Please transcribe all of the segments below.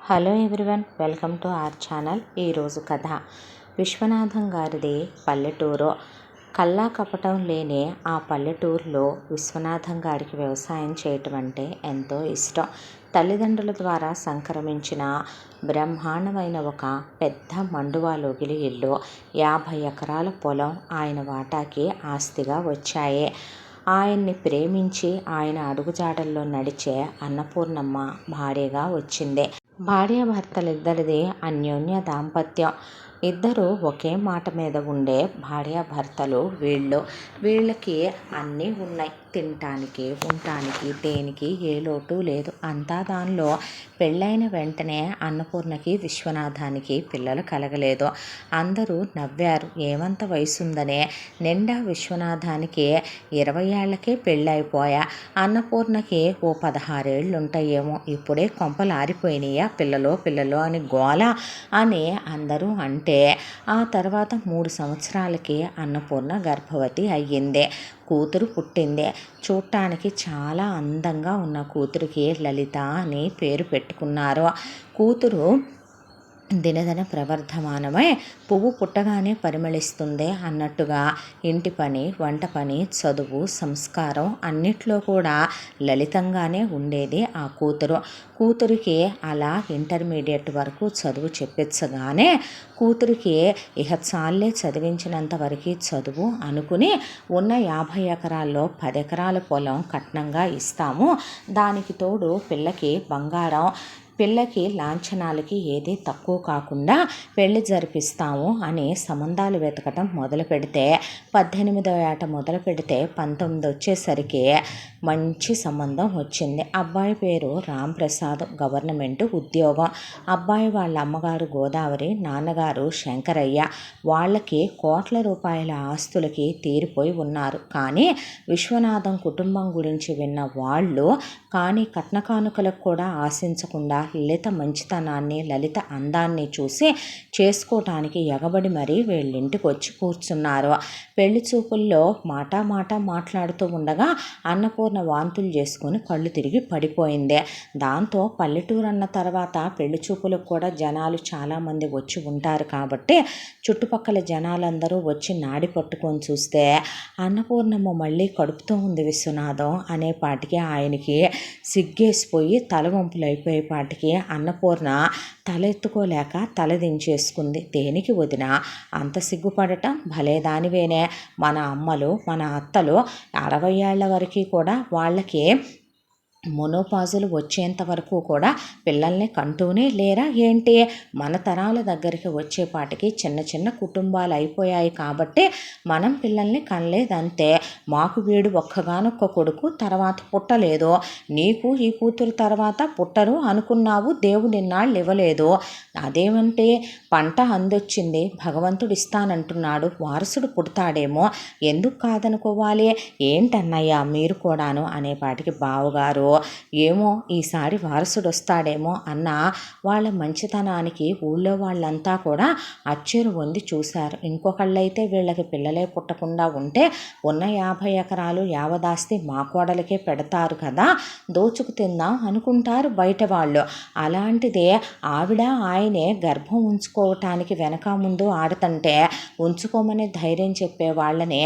Hello everyone, welcome to our channel. ఈరోజు కథ విశ్వనాథం గారిది పల్లెటూరు. కల్లా కపటం లేని ఆ పల్లెటూరులో విశ్వనాథం గారికి వ్యవసాయం చేయటం అంటే ఎంతో ఇష్టం. తల్లిదండ్రుల ద్వారా సంక్రమించిన బ్రహ్మాండమైన ఒక పెద్ద మండువాలోగిలి ఇల్లు, 50 ఎకరాల పొలం ఆయన వాటాకి ఆస్తిగా వచ్చాయి. ఆయన్ని ప్రేమించి ఆయన అడుగుజాడల్లో నడిచే అన్నపూర్ణమ్మ భార్యగా వచ్చింది. భార్యాభర్తలిద్దరిది అన్యోన్య దాంపత్యం. ఇద్దరు ఒకే మాట మీద ఉండే భార్యాభర్తలు వీళ్ళకి అన్నీ ఉన్నాయి. తినటానికి, ఉండటానికి, దేనికి ఏ లోటు లేదు. అంతా దానిలో పెళ్ళైన వెంటనే అన్నపూర్ణకి విశ్వనాథానికి పిల్లలు కలగలేదు. అందరూ నవ్వారు. ఏమంత వయసుందనే. నిండా విశ్వనాథానికి 20 ఏళ్లకే పెళ్ళైపోయా. అన్నపూర్ణకి ఓ 16 ఏళ్ళు ఉంటాయేమో. ఇప్పుడే కొంపలు ఆరిపోయినాయా పిల్లలు అని గోల అని అందరూ అంటే, ఆ తర్వాత 3 సంవత్సరాలకి అన్నపూర్ణ గర్భవతి అయ్యింది. కూతురు పుట్టింది. చూడటానికి చాలా అందంగా ఉన్న కూతురికి లలిత అని పేరు పెట్టుకున్నారు. కూతురు దినదిన ప్రవర్ధమానమై పువ్వు పుట్టగానే పరిమళిస్తుంది అన్నట్టుగా ఇంటి పని, వంట పని, చదువు, సంస్కారం అన్నిట్లో కూడా లలితంగానే ఉండేది ఆ కూతురికి అలా ఇంటర్మీడియట్ వరకు చదువు చెప్పించగానే కూతురికి ఇహ చాలే చదివించినంత వరకు చదువు అనుకుని ఉన్న 50 ఎకరాల్లో 10 ఎకరాల పొలం కట్నంగా ఇస్తాము, దానికి తోడు పిల్లకి బంగారం, పిల్లకి లాంఛనాలకి ఏది తక్కువ కాకుండా పెళ్లి జరిపిస్తాము అని సంబంధాలు వెతకటం మొదలు పెడితే 18వ ఏట మొదలు పెడితే 19 వచ్చేసరికి మంచి సంబంధం వచ్చింది. అబ్బాయి పేరు రాంప్రసాద్, గవర్నమెంట్ ఉద్యోగం. అబ్బాయి వాళ్ళ అమ్మగారు గోదావరి, నాన్నగారు శంకరయ్య. వాళ్ళకి కోట్ల రూపాయల ఆస్తులకి తీరిపోయి ఉన్నారు. కానీ విశ్వనాథం కుటుంబం గురించి విన్న వాళ్ళు కానీ కట్న కానుకలకు కూడా ఆశించకుండా లలిత మంచితనాన్ని, లలిత అందాన్ని చూసి చేసుకోవటానికి ఎగబడి మరీ వీళ్ళింటికి వచ్చి కూర్చున్నారు. పెళ్లి చూపుల్లో మాట మాట్లాడుతూ ఉండగా అన్నపూర్ణ వాంతులు చేసుకుని కళ్ళు తిరిగి పడిపోయింది. దాంతో పల్లెటూరు అన్న తర్వాత పెళ్లి చూపులకు కూడా జనాలు చాలామంది వచ్చి ఉంటారు కాబట్టి చుట్టుపక్కల జనాలందరూ వచ్చి నాడి పట్టుకొని చూస్తే అన్నపూర్ణమ్మ మళ్ళీ కడుపుతో ఉంది విశ్వనాథం అనేపాటికి ఆయనకి సిగ్గేసిపోయి తల వంపులు అయిపోయేపాటికి అన్నపూర్ణ తల ఎత్తుకోలేక తల దించేసుకుంది. దేనికి వదినా అంత సిగ్గుపడటం? భలే దానివేనే. మన అమ్మలు, మన అత్తలు 60 ఏళ్ల వరకు కూడా వాళ్ళకి మొనోపాజులు వచ్చేంత వరకు కూడా పిల్లల్ని కంటూనే లేరా ఏంటి? మన తరాల దగ్గరికి వచ్చేపాటికి చిన్న చిన్న కుటుంబాలు అయిపోయాయి కాబట్టి మనం పిల్లల్ని కనలేదంతే. మాకు వీడు ఒక్కగానొక్క కొడుకు, తర్వాత పుట్టలేదు. నీకు ఈ కూతురు తర్వాత పుట్టరు అనుకున్నావు, దేవుడు ఇన్నాళ్ళు ఇవ్వలేదు. అదేమంటే పంట అందొచ్చింది, భగవంతుడు ఇస్తానంటున్నాడు, వారసుడు పుడతాడేమో, ఎందుకు కాదనుకోవాలి? ఏంటన్నయ్యా మీరు కూడాను అనేపాటికి బావగారు ఏమో ఈసారి వారసుడు వస్తాడేమో అన్న వాళ్ళ మంచితనానికి ఊళ్ళో వాళ్ళంతా కూడా అచ్చెరు వంది చూశారు. ఇంకొకళ్ళైతే వీళ్ళకి పిల్లలే పుట్టకుండా ఉంటే ఉన్న 50 ఎకరాలు యావదాస్తి మా కోడలకే పెడతారు కదా, దోచుకు తిందాం అనుకుంటారు బయట వాళ్ళు. అలాంటిదే ఆవిడ ఆయనే గర్భం ఉంచుకోవటానికి వెనక ముందు ఆడుతుంటే ఉంచుకోమని ధైర్యం చెప్పే వాళ్ళని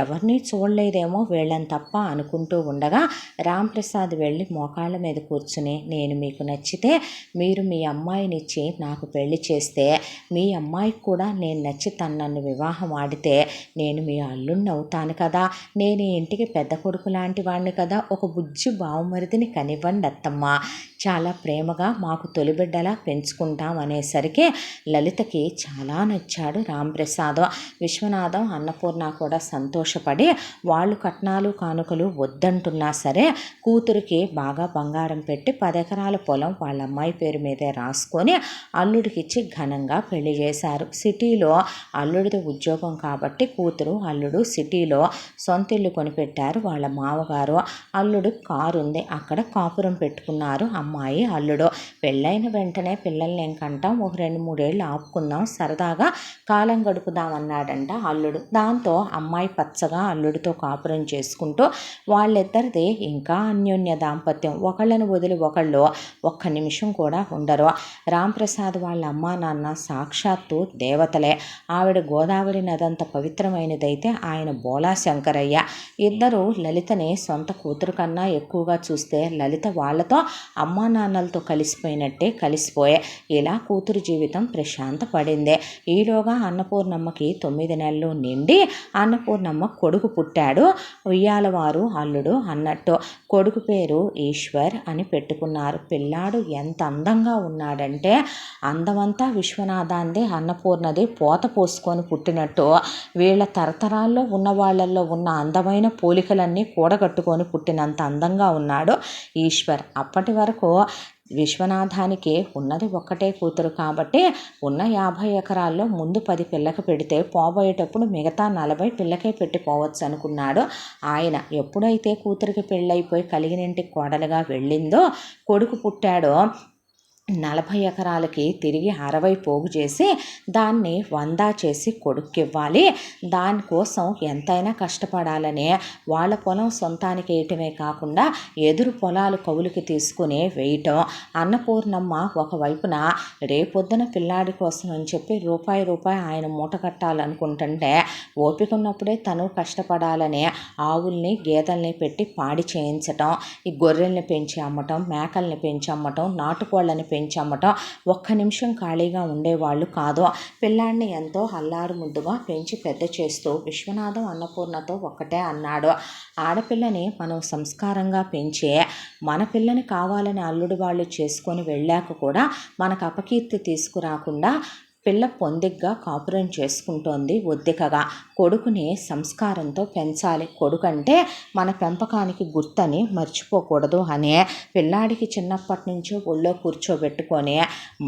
ఎవరిని చూడలేదేమో వీళ్ళని తప్ప అనుకుంటూ ఉండగా రాంప్రసాద్ వెళ్ళి మోకాళ్ళ మీద కూర్చుని, నేను మీకు నచ్చితే మీరు మీ అమ్మాయినిచ్చి నాకు పెళ్లి చేస్తే, మీ అమ్మాయికి కూడా నేను నచ్చి తను నన్ను వివాహం ఆడితే నేను మీ అల్లుణ్ణి అవుతాను కదా, నేను ఈ ఇంటికి పెద్ద కొడుకు లాంటి వాడిని కదా, ఒక బుజ్జి బావమరిదిని కనివ్వండి అత్తమ్మ, చాలా ప్రేమగా మాకు తొలిబిడ్డలా పెంచుకుంటాం అనేసరికి లలితకి చాలా నచ్చాడు రాంప్రసాద్. విశ్వనాథం, అన్నపూర్ణ కూడా సంతోషపడి వాళ్ళు కట్నాలు కానుకలు వద్దంటున్నా సరే కూతురికి బాగా బంగారం పెట్టి 10 ఎకరాల పొలం వాళ్ళ అమ్మాయి పేరు మీదే రాసుకొని అల్లుడికిచ్చి ఘనంగా పెళ్లి చేశారు. సిటీలో అల్లుడిది ఉద్యోగం కాబట్టి కూతురు, అల్లుడు సిటీలో సొంత ఇల్లు కొనిపెట్టారు వాళ్ళ మామగారు. అల్లుడు కారు ఉంది, అక్కడ కాపురం పెట్టుకున్నారు అమ్మాయి, అల్లుడు. పెళ్ళైన వెంటనే పిల్లల్ని ఏం కంటాం, ఒక 2-3 ఏళ్ళు ఆపుకుందాం, సరదాగా కాలం గడుపుదామన్నాడంట అల్లుడు. దాంతో అమ్మాయి పచ్చగా అల్లుడితో కాపురం చేసుకుంటూ వాళ్ళిద్దరిది ఇంకా అన్యోన్య దాంపత్యం. ఒకళ్ళని వదిలి ఒకళ్ళు ఒక్క నిమిషం కూడా ఉండరు. రాంప్రసాద్ వాళ్ళ అమ్మా నాన్న సాక్షాత్తు దేవతలే. ఆవిడ గోదావరి నదంత పవిత్రమైనదైతే ఆయన బోలా శంకరయ్య. ఇద్దరు లలితని సొంత కూతురు కన్నా ఎక్కువగా చూస్తే లలిత వాళ్ళతో అమ్మా నాన్నలతో కలిసిపోయినట్టే కలిసిపోయే. ఇలా కూతురు జీవితం ప్రశాంత పడింది. ఈలోగా అన్నపూర్ణమ్మకి 9 నెలలు నిండి అన్నపూర్ణమ్మ కొడుకు పుట్టాడు. ఉయ్యాలవారు అల్లుడు అన్నట్టు. కొడుకు పేరు ఈశ్వర్ అని పెట్టుకున్నారు. పిల్లాడు ఎంత అందంగా ఉన్నాడంటే అందమంతా విశ్వనాథాంది, అన్నపూర్ణది పోత పోసుకొని పుట్టినట్టు. వీళ్ళ తరతరాల్లో ఉన్న వాళ్ళల్లో ఉన్న అందమైన పోలికలన్నీ కూడగట్టుకొని పుట్టినంత అందంగా ఉన్నాడు ఈశ్వర్. అప్పటి వరకు విశ్వనాథానికి ఉన్నది ఒక్కటే కూతురు కాబట్టి ఉన్న 50 ఎకరాల్లో ముందు 10 పిల్లకి పెడితే పోబోయేటప్పుడు మిగతా 40 పిల్లకే పెట్టిపోవచ్చు అనుకున్నాడు ఆయన. ఎప్పుడైతే కూతురికి పెళ్ళైపోయి కలిగినింటికి కోడలుగా వెళ్ళిందో, కొడుకు పుట్టాడో 40 ఎకరాలకి తిరిగి 60 పోగు చేసి దాన్ని 100 చేసి కొడుక్కివ్వాలి. దానికోసం ఎంతైనా కష్టపడాలని వాళ్ళ పొలం సొంతానికి వేయటమే కాకుండా ఎదురు పొలాలు కవులకి తీసుకుని వేయటం. అన్నపూర్ణమ్మ ఒకవైపున రేపొద్దున పిల్లాడి కోసం అని చెప్పి రూపాయి ఆయన మూట కట్టాలనుకుంటుంటే ఓపిక ఉన్నప్పుడే తను కష్టపడాలని ఆవుల్ని గేదెల్ని పెట్టి పాడి చేయించటం, ఈ గొర్రెల్ని పెంచి అమ్మటం, మేకల్ని పెంచి అమ్మటం, నాటుకోళ్ళని పెంచి అమ్మటం. ఒక్క నిమిషం ఖాళీగా ఉండేవాళ్ళు కాదు. పిల్లాడిని ఎంతో అల్లారు ముద్దుగా పెంచి పెద్ద చేస్తూ విశ్వనాథం అన్నపూర్ణతో ఒక్కటే అన్నాడు, ఆడపిల్లని మనం సంస్కారంగా పెంచి మన పిల్లని కావాలని అల్లుడు వాళ్ళు చేసుకొని వెళ్ళాక కూడా మనకు అపకీర్తి తీసుకురాకుండా పిల్ల పొందిగ్గా కాపురం చేసుకుంటోంది ఒద్దికగా. కొడుకుని సంస్కారంతో పెంచాలి. కొడుకంటే మన పెంపకానికి గుర్తని మర్చిపోకూడదు అనే పిల్లాడికి చిన్నప్పటి నుంచో ఒళ్ళో కూర్చోబెట్టుకొని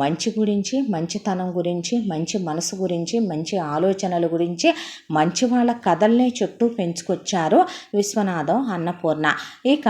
మంచి గురించి, మంచితనం గురించి, మంచి మనసు గురించి, మంచి ఆలోచనల గురించి, మంచి వాళ్ళ కథల్నే చుట్టూ పెంచుకొచ్చారు విశ్వనాథం అన్నపూర్ణ. ఇక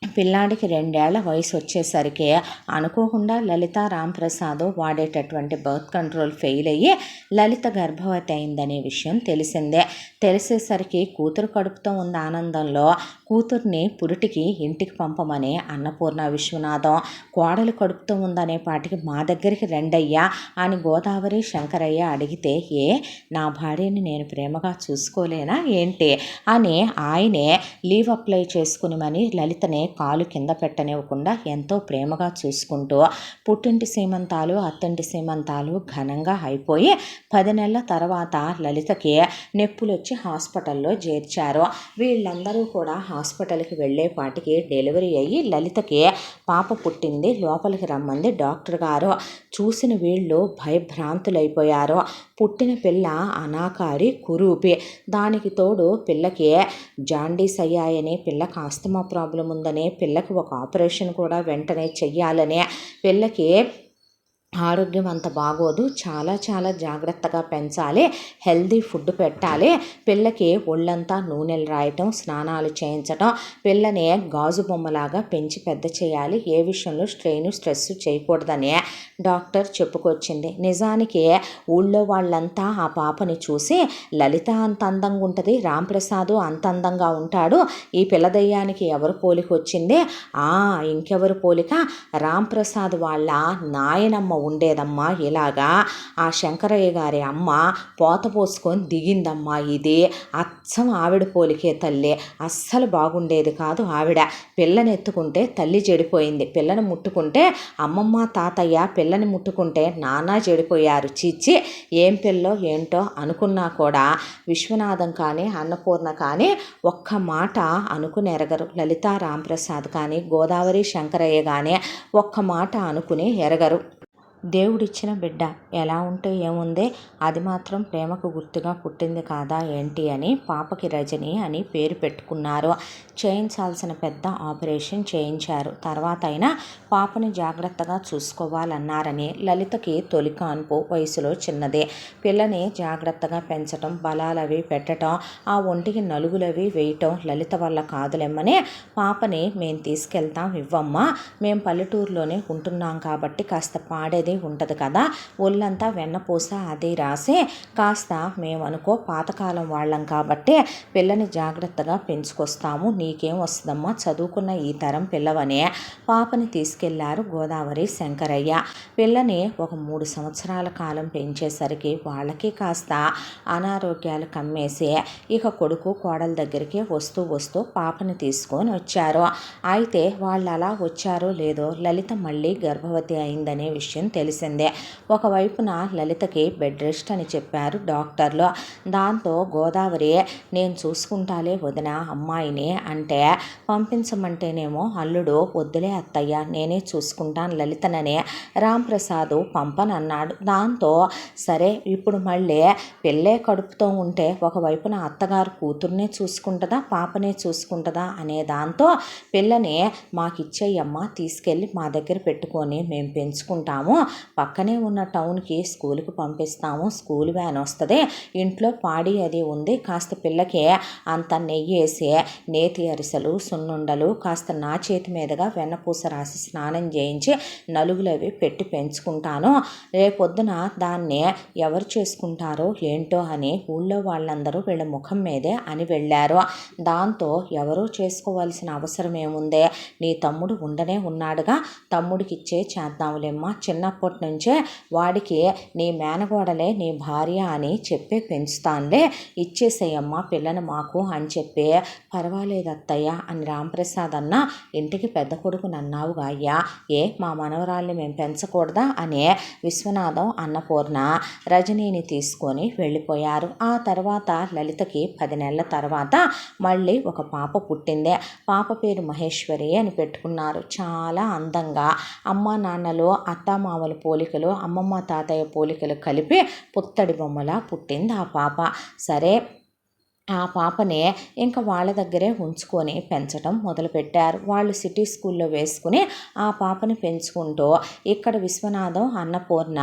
పిల్లాడికి 2 ఏళ్ల వయసు వచ్చేసరికి అనుకోకుండా లలిత రాంప్రసాద్ వాడేటటువంటి బర్త్ కంట్రోల్ ఫెయిల్ అయ్యి లలిత గర్భవతి అయిందనే విషయం తెలిసిందే. తెలిసేసరికి కూతురు కడుపుతో ఉన్న ఆనందంలో కూతుర్ని పురిటికి ఇంటికి పంపమని అన్నపూర్ణ విశ్వనాథం, కోడలు కడుపుతో ఉందనే పాటికి మా దగ్గరికి రెండయ్యా అని గోదావరి శంకరయ్య అడిగితే, ఏ నా భార్యని నేను ప్రేమగా చూసుకోలేనా ఏంటి అని ఆయనే లీవ్ అప్లై చేసుకునిమని లలితనే కాలు కింద పెట్టనివ్వకుండా ఎంతో ప్రేమగా చూసుకుంటూ పుట్టింటి సీమంతాలు, అత్తింటి సీమంతాలు ఘనంగా అయిపోయి 10 నెలల తర్వాత లలితకి నొప్పులు వచ్చి హాస్పిటల్లో చేర్చారు. వీళ్ళందరూ కూడా హాస్పిటల్కి వెళ్ళేపాటికి డెలివరీ అయ్యి లలితకి పాప పుట్టింది. లోపలికి రమ్మంది డాక్టర్ గారు. చూసిన వీళ్ళు భయభ్రాంతులైపోయారు. పుట్టిన పిల్ల అనాకారి కురూపి. దానికి తోడు పిల్లకి జాండీస్ అయ్యాయని, పిల్లకి ఆస్తమా ప్రాబ్లం ఉందని, పిల్లకి ఒక ఆపరేషన్ కూడా వెంటనే చెయ్యాలని, పిల్లకి ఆరోగ్యం అంత బాగోదు, చాలా చాలా జాగ్రత్తగా పెంచాలి, హెల్దీ ఫుడ్ పెట్టాలి, పిల్లకి ఒళ్ళంతా నూనెలు రాయటం, స్నానాలు చేయించటం, పిల్లని గాజు బొమ్మలాగా పెంచి పెద్ద చేయాలి, ఏ విషయంలో స్ట్రెస్ చేయకూడదని డాక్టర్ చెప్పుకొచ్చింది. నిజానికి ఊళ్ళో వాళ్ళంతా ఆ పాపని చూసి లలిత అంత అందంగా ఉంటుంది, రాంప్రసాద్ అంత అందంగా ఉంటాడు, ఈ పిల్లదయ్యానికి ఎవరు పోలిక వచ్చింది? ఇంకెవరు పోలిక? రాంప్రసాద్ వాళ్ళ నాయనమ్మ ఉండేదమ్మా ఇలాగా, ఆ శంకరయ్య గారి అమ్మ పోత పోసుకొని దిగిందమ్మా, ఇది అచ్చం ఆవిడ పోలికే తల్లి, అస్సలు బాగుండేది కాదు ఆవిడ. పిల్లని ఎత్తుకుంటే తల్లి చెడిపోయింది, పిల్లని ముట్టుకుంటే అమ్మమ్మ తాతయ్య, పిల్లని ముట్టుకుంటే నాన్న చెడిపోయారు, చీచి ఏం పిల్లో ఏంటో అనుకున్నా కూడా విశ్వనాథం కానీ అన్నపూర్ణ కానీ ఒక్క మాట అనుకుని ఎరగరు. లలిత రాంప్రసాద్ కానీ గోదావరి శంకరయ్య కానీ ఒక్క మాట అనుకుని ఎరగరు. దేవుడిచ్చిన బిడ్డ ఎలా ఉంటే ఏముంది, అది మాత్రం ప్రేమకు గుర్తుగా పుట్టింది కాదా ఏంటి అని పాపకి రజని అని పేరు పెట్టుకున్నారు. చేయించాల్సిన పెద్ద ఆపరేషన్ చేయించారు. తర్వాత అయినా పాపని జాగ్రత్తగా చూసుకోవాలన్నారని. లలితకి తొలి కాన్పు, వయసులో చిన్నదే, పిల్లని జాగ్రత్తగా పెంచటం, బలాలవి పెట్టడం, ఆ ఒంటికి నలుగులవి వేయటం లలిత వల్ల కాదులెమ్మని పాపని మేము తీసుకెళ్తాం, ఇవ్వమ్మా, మేము పల్లెటూరులోనే ఉంటున్నాం కాబట్టి కాస్త పాడేది అది ఉంటుంది కదా, ఒళ్ళంతా వెన్నపూస అది రాసి కాస్త మేమనుకో పాతకాలం వాళ్ళం కాబట్టి పిల్లని జాగ్రత్తగా పెంచుకొస్తాము, నీకేం వస్తుందమ్మా చదువుకున్న ఈ తరం పిల్లవనే పాపని తీసుకెళ్లారు గోదావరి శంకరయ్య. పిల్లని ఒక 3 సంవత్సరాల కాలం పెంచేసరికి వాళ్ళకి కాస్త అనారోగ్యాలు కమ్మేసి ఇక కొడుకు కోడల దగ్గరికి వస్తూ పాపని తీసుకొని వచ్చారు. అయితే వాళ్ళు అలా వచ్చారో లేదో లలిత మళ్ళీ గర్భవతి అయిందనే విషయం తెలిసిందే. ఒకవైపున లలితకి బెడ్ రెస్ట్ అని చెప్పారు డాక్టర్లు. దాంతో గోదావరి నేను చూసుకుంటాలే వదిన అమ్మాయిని అంటే పంపించమంటేనేమో అల్లుడు వద్దులే అత్తయ్య నేనే చూసుకుంటాను లలితననే రాంప్రసాద్ పంపనన్నాడు. దాంతో సరే ఇప్పుడు మళ్ళీ పెళ్ళే కడుపుతో ఉంటే ఒకవైపున అత్తగారు కూతుర్నే చూసుకుంటుందా పాపనే చూసుకుంటుందా అనే దాంతో పిల్లని మాకిచ్చేయమ్మ తీసుకెళ్ళి మా దగ్గర పెట్టుకొని మేము పెంచుకుంటాము, పక్కనే ఉన్న టౌన్కి స్కూల్కి పంపిస్తాము, స్కూల్ వ్యాన్ వస్తుంది, ఇంట్లో పాడి అది ఉంది, కాస్త పిల్లకి అంత నెయ్యి వేసి నేతి అరిసెలు సున్నుండలు కాస్త నా చేతి మీదుగా వెన్నపూస రాసి స్నానం చేయించి నలుగులవి పెట్టి పెంచుకుంటాను, రేపొద్దున దాన్ని ఎవరు చేసుకుంటారో ఏంటో అని ఊళ్ళో వాళ్ళందరూ వీళ్ళ ముఖం మీదే అని వెళ్ళారు. దాంతో ఎవరూ చేసుకోవాల్సిన అవసరం ఏముందే, నీ తమ్ముడు ఉండనే ఉన్నాడుగా, తమ్ముడికి ఇచ్చే చేద్దాంలేమ్మా, చిన్నప్పటి నుంచే వాడికి నీ మేనగోడలే నీ భార్య అని చెప్పి పెంచుతానులే, ఇచ్చేసేయమ్మా పిల్లని మాకు అని చెప్పి పర్వాలేదు అత్తయ్య అని రాంప్రసాద్ అన్న ఇంటికి పెద్ద కొడుకు నన్నావుగా అయ్యా, మా మనవరాల్ని మేము పెంచకూడదా అని విశ్వనాథం అన్నపూర్ణ రజనీని తీసుకొని వెళ్ళిపోయారు. ఆ తర్వాత లలితకి 10 నెలల తర్వాత మళ్ళీ ఒక పాప పుట్టిందే. పాప పేరు మహేశ్వరి అని పెట్టుకున్నారు. చాలా అందంగా అమ్మ నాన్నలు అత్తామామల పోలికలు అమ్మమ్మ తాతయ్య పోలికలు కలిపి పుత్తడి బొమ్మలా పుట్టింది ఆ పాప. సరే ఆ పాపని ఇంకా వాళ్ళ దగ్గరే ఉంచుకొని పెంచడం మొదలుపెట్టారు. వాళ్ళు సిటీ స్కూల్లో వేసుకుని ఆ పాపని పెంచుకుంటూ ఇక్కడ విశ్వనాథం అన్నపూర్ణ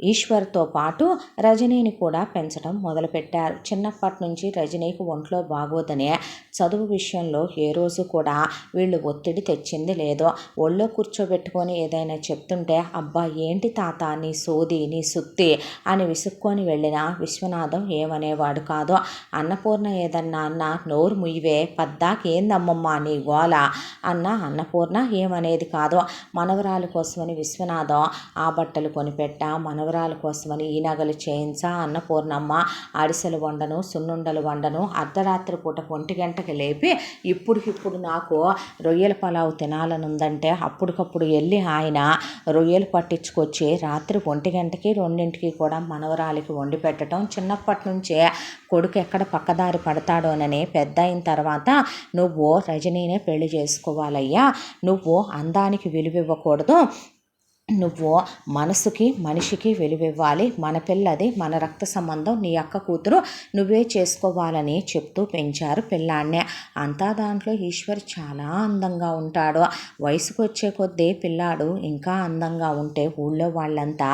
ఈశ్వర్తో పాటు రజనీని కూడా పెంచడం మొదలుపెట్టారు. చిన్నప్పటి నుంచి రజనీకి ఒంట్లో బాగోదనే చదువు విషయంలో ఏ రోజు కూడా వీళ్ళు ఒత్తిడి తెచ్చింది లేదో. ఒళ్ళో కూర్చోబెట్టుకొని ఏదైనా చెప్తుంటే అబ్బా ఏంటి తాత నీ సోది నీ సుత్తి అని విసుక్కొని వెళ్ళిన విశ్వనాథం ఏమనేవాడు కాదు. అన్నపూర్ణ ఏదన్నా అన్న నోరు ముయ్యవే పద్దాకేందమ్మమ్మ నీ గోల అన్న అన్నపూర్ణ ఏమనేది కాదు. మనవరాలు కోసమని విశ్వనాథం ఆ బట్టలు కొనిపెట్టా, మనవరాల కోసమని ఈ నగలు చేయించా, అన్నపూర్ణమ్మ అరిసెలు వండను సున్నుండలు వండను, అర్ధరాత్రి పూట 1 గంటకి లేపి ఇప్పుడు నాకు రొయ్యల పలావు తినాలనుందంటే అప్పటికప్పుడు వెళ్ళి ఆయన రొయ్యలు పట్టించుకొచ్చి రాత్రి 1 గంటకి 2ంటికి కూడా మనవరాలికి వండి పెట్టడం. చిన్నప్పటి నుంచే కొడుకు ఎక్కడ పక్కదారి పడతాడోనని పెద్ద అయిన తర్వాత నువ్వు రజనీనే పెళ్లి చేసుకోవాలయ్యా, నువ్వు అందానికి విలువివ్వకూడదు, నువ్వు మనసుకి మనిషికి విలువివ్వాలి, మన పిల్లది మన రక్త సంబంధం, నీ అక్క కూతురు నువ్వే చేసుకోవాలని చెప్తూ పెంచారు పిల్లాన్నే. అంతా దాంట్లో ఈశ్వర్ చాలా అందంగా ఉంటాడు. వయసుకు వచ్చే కొద్దీ పిల్లాడు ఇంకా అందంగా ఉంటే ఊళ్ళో వాళ్ళంతా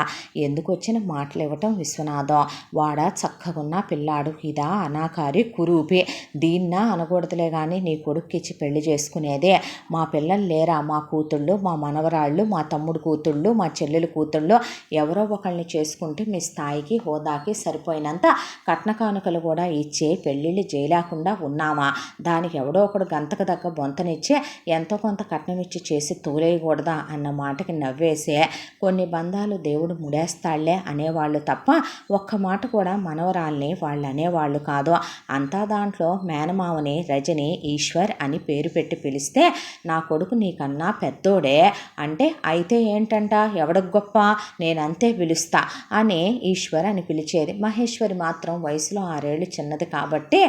ఎందుకు వచ్చిన మాటలు ఇవ్వటం విశ్వనాథం వాడా చక్కగున్న పిల్లాడు, ఇదా అనాకారి కురూపి, దీన్నా అనకూడదులే కానీ నీ కొడుక్కిచ్చి పెళ్లి చేసుకునేదే, మా పిల్లలు లేరా మా కూతుళ్ళు మా మనవరాళ్ళు మా తమ్ముడు కూతుళ్ళు మా చెల్లెలు కూతుళ్ళు ఎవరో ఒకళ్ళని చేసుకుంటే మీ స్థాయికి హోదాకి సరిపోయినంత కట్న కానుకలు కూడా ఇచ్చే పెళ్ళిళ్ళు చేయలేకుండా ఉన్నామా, దానికి ఎవడో ఒకడు గంతకు దగ్గ బొంతనిచ్చే ఎంతో కొంత కట్నం ఇచ్చి చేసి తోలేయకూడదా అన్న మాటకి నవ్వేసే కొన్ని బంధాలు దేవుడు ముడేస్తాళ్లే అనేవాళ్ళు తప్ప ఒక్క మాట కూడా మనవరాల్ని వాళ్ళు అనేవాళ్ళు కాదు. అంతా దాంట్లో మేనమావని రజని ఈశ్వర్ అని పేరు పెట్టి పిలిస్తే నా కొడుకు నీకన్నా పెద్దోడే అంటే అయితే ఏంటంట ఎవడికి గొప్ప నేనంతే పిలుస్తా అని ఈశ్వర్ అని పిలిచేది. మహేశ్వరి మాత్రం వయసులో 6 ఏళ్ళు చిన్నది కాబట్టి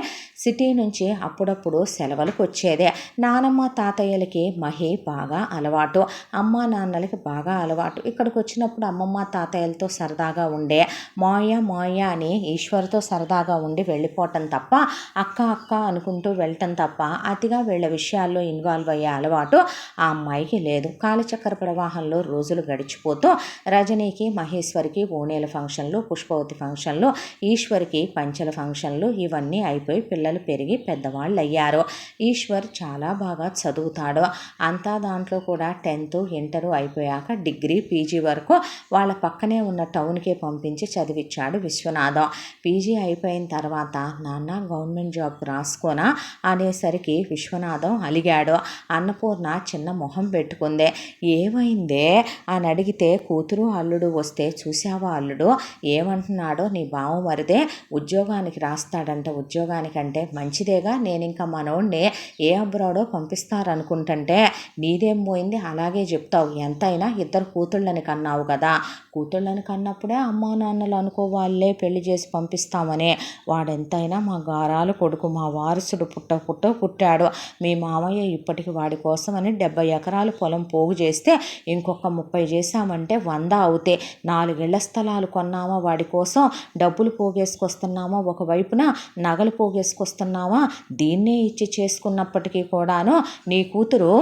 సిటీ నుంచి అప్పుడప్పుడు సెలవులకు వచ్చేదే. నానమ్మ తాతయ్యలకి మహి బాగా అలవాటు, అమ్మ నాన్నలకి బాగా అలవాటు. ఇక్కడికి వచ్చినప్పుడు అమ్మమ్మ తాతయ్యలతో సరదాగా ఉండే, మాయ అని ఈశ్వర్తో సరదాగా ఉండి వెళ్ళిపోవటం తప్ప అక్క అనుకుంటూ వెళ్ళటం తప్ప అతిగా వీళ్ళ విషయాల్లో ఇన్వాల్వ్ అయ్యే అలవాటు ఆ అమ్మాయికి లేదు. కాలచక్ర ప్రవాహంలో రోజులు గడిచిపోతూ రజనీకి మహేశ్వరికి ఓణేల ఫంక్షన్లు, పుష్పవతి ఫంక్షన్లు, ఈశ్వర్కి పంచెల ఫంక్షన్లు ఇవన్నీ అయిపోయి పిల్లలు పెరిగి పెద్దవాళ్ళు అయ్యారు. ఈశ్వర్ చాలా బాగా చదువుతాడు. అంతా దాంట్లో కూడా 10th ఇంటర్ అయిపోయాక డిగ్రీ పీజీ వరకు వాళ్ళ పక్కనే ఉన్న టౌన్కే పంపించి చదివించాడు విశ్వనాథం. పీజీ అయిపోయిన తర్వాత నాన్న గవర్నమెంట్ జాబ్ రాసుకోనా అనేసరికి విశ్వనాథం అలిగాడు. అన్నపూర్ణ చిన్న మొహం పెట్టుకుంది. ఏమైందే అని అడిగితే కూతురు అల్లుడు వస్తే చూసావా అల్లుడు ఏమంటున్నాడో నీ బావమరిదే ఉద్యోగానికి రాస్తాడంట. ఉద్యోగానికంటే మంచిదేగా, నేను ఇంకా మనోడిని ఏ అబ్రాడో పంపిస్తారనుకుంటుంటే నీదేం పోయింది అలాగే చెప్తావు. ఎంతైనా ఇద్దరు కూతుళ్ళని కన్నావు కదా, కూతుళ్ళని కన్నప్పుడే అమ్మా నాన్నలు అనుకోవాళ్ళే పెళ్లి చేసి పంపిస్తామని. వాడెంతైనా మా గారాలు కొడుకు, మా వారసుడు పుట్టాడు. మీ మామయ్య ఇప్పటికి వాడి కోసమని 70 ఎకరాలు పొలం పోగు చేస్తే ఇంకొక 30 చేశామంటే 100 అవుతాయి. 4 ఇళ్ల స్థలాలు కొన్నామా వాడి కోసం, డబ్బులు పోగేసుకొస్తున్నామా, ఒకవైపున నగలు పోగేసుకొస్తున్నామా. దీన్నే ఇచ్చి చేసుకున్నప్పటికీ కూడాను నీ కూతురు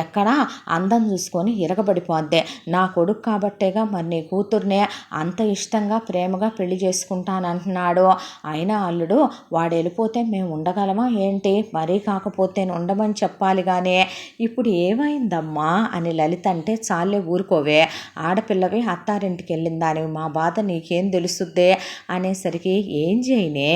ఎక్కడ అందం చూసుకొని ఇరగబడిపోద్దే. నా కొడుకు కాబట్టేగా మరి నీ కూతుర్నే అంత ఇష్టంగా ప్రేమగా పెళ్లి చేసుకుంటానంటున్నాడు. అయినా అల్లుడు వాడు వెళ్ళిపోతే మేము ఉండగలమా ఏంటి? మరీ కాకపోతే ఉండమని చెప్పాలి కానీ ఇప్పుడు ఏమైందమ్మా అని లలిత అంటే చాలే ఊరుకోవే, ఆడపిల్లవి అత్తారింటికి వెళ్ళిందాని మా బాధ నీకేం తెలుసుద్దే అనేసరికి ఏం చేయనే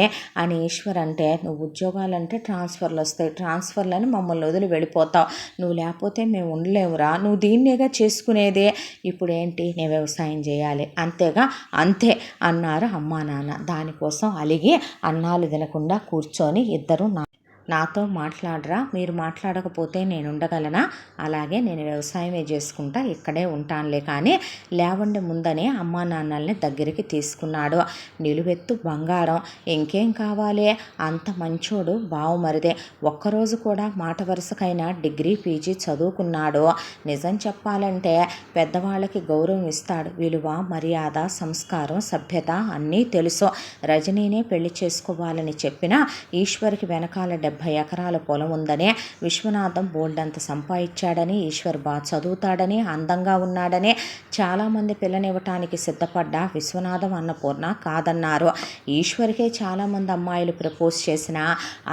అని ఈశ్వర్ అంటే నువ్వు ఉద్యోగాలంటే ట్రాన్స్ఫర్లు వస్తాయి, ట్రాన్స్ఫర్లని మమ్మల్ని వదిలి వెళ్ళిపోతావు, నువ్వు లేకపోతే మేము ఉండలేమురా, నువ్వు దీన్నేగా చేసుకునేదే. ఇప్పుడు ఏంటి నేను వ్యవసాయం చేయాలి అంతేగా, అంతే అన్నారు అమ్మా నాన్న. దానికోసం అలిగి అన్నాలు తినకుండా కూర్చొని ఇద్దరు నాతో మాట్లాడరా, మీరు మాట్లాడకపోతే నేను ఉండగలనా, అలాగే నేను వ్యవసాయమే చేసుకుంటా ఇక్కడే ఉంటానులే కానీ లేవండి ముందనే అమ్మా నాన్నల్ని దగ్గరికి తీసుకున్నాడు. నిలువెత్తు బంగారం, ఇంకేం కావాలి, అంత మంచోడు బావమరిదే. ఒక్కరోజు కూడా మాట వరుసకైనా డిగ్రీ పీజీ చదువుకున్నాడు. నిజం చెప్పాలంటే పెద్దవాళ్ళకి గౌరవం ఇస్తాడు, విలువ మర్యాద సంస్కారం సభ్యత అన్నీ తెలుసు. రజనీనే పెళ్లి చేసుకోవాలని చెప్పినా ఈశ్వర్కి వెనకాల 70 ఎకరాల పొలం ఉందనే, విశ్వనాథం బోల్డంత సంపాదించాడని, ఈశ్వర్ బాగా చదువుతాడని, అందంగా ఉన్నాడని చాలామంది పిల్లనివ్వటానికి సిద్ధపడ్డా విశ్వనాథం అన్నపూర్ణ కాదన్నారు. ఈశ్వర్కే చాలామంది అమ్మాయిలు ప్రపోజ్ చేసిన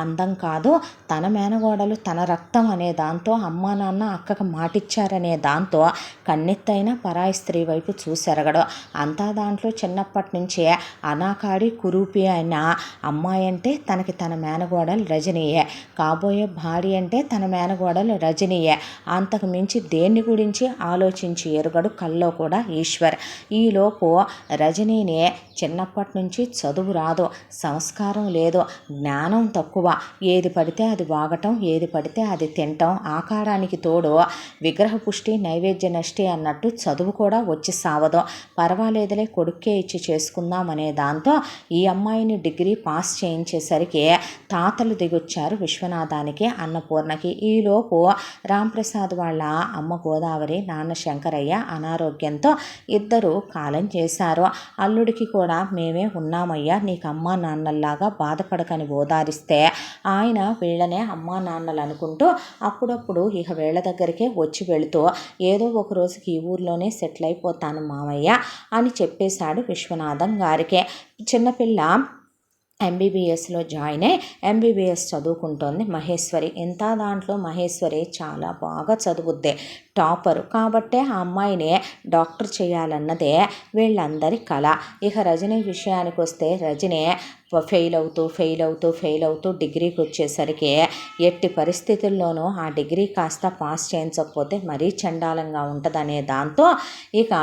అందం కాదు, తన మేనగోడలు తన రక్తం అనే దాంతో, అమ్మా నాన్న అక్కకు మాటిచ్చారనే దాంతో కన్నెత్తైన పరాయి స్త్రీ వైపు చూసెరగడు. అంతా దాంట్లో చిన్నప్పటి నుంచే అనాకాడి కురూపి అయిన అమ్మాయి అంటే తనకి తన మేనగోడలు రజనీయే, కాబోయే భార్య అంటే తన మేనగోడలు రజనీయే. అంతకు మించి దేన్ని గురించి ఆలోచించి ఎరుగడు కల్లో కూడా ఈశ్వర్. ఈలోపు రజనీనే చిన్నప్పటి నుంచి చదువు రాదు, సంస్కారం లేదు, జ్ఞానం తక్కువ, ఏది పడితే అది వాగటం, ఏది పడితే అది తినటం, ఆకారానికి తోడు విగ్రహ పుష్టి నైవేద్య నష్టి అన్నట్టు చదువు కూడా వచ్చి సావదు. పర్వాలేదులే కొడుక్కే ఇచ్చి చేసుకుందామనే దాంతో ఈ అమ్మాయిని డిగ్రీ పాస్ చేయించేసరికి తాతలు దిగొచ్చారు విశ్వనాథానికి అన్నపూర్ణకి. ఈలోపు రాంప్రసాద్ వాళ్ళ అమ్మ గోదావరి, నాన్న శంకరయ్య అనారోగ్యంతో ఇద్దరు కాలం చేశారు. అల్లుడికి కూడా మేమే ఉన్నామయ్యా, నీకు అమ్మా నాన్నల్లాగా బాధపడకని ఓదారిస్తే ఆయన వీళ్ళనే అమ్మా నాన్నలు అనుకుంటూ అప్పుడప్పుడు ఇక వీళ్ళ దగ్గరికే వచ్చి వెళుతూ ఏదో ఒక రోజుకి ఈ ఊర్లోనే సెటిల్ అయిపోతాను మామయ్య అని చెప్పేశాడు విశ్వనాథం గారికే. చిన్నపిల్ల ఎంబీబీఎస్లో జాయిన్ అయ్యి ఎంబీబీఎస్ చదువుకుంటోంది మహేశ్వరి. ఎంత దాంట్లో మహేశ్వరి చాలా బాగా చదువుద్ది, టాపరు కాబట్టే ఆ అమ్మాయిని డాక్టర్ చేయాలన్నదే వీళ్ళందరి కళ. ఇక రజనీ విషయానికి వస్తే రజనీ ఫెయిల్ అవుతూ డిగ్రీకి వచ్చేసరికి ఎట్టి పరిస్థితుల్లోనూ ఆ డిగ్రీ కాస్త పాస్ చేయించకపోతే మరీ చండాలంగా ఉంటుందనే దాంతో ఇక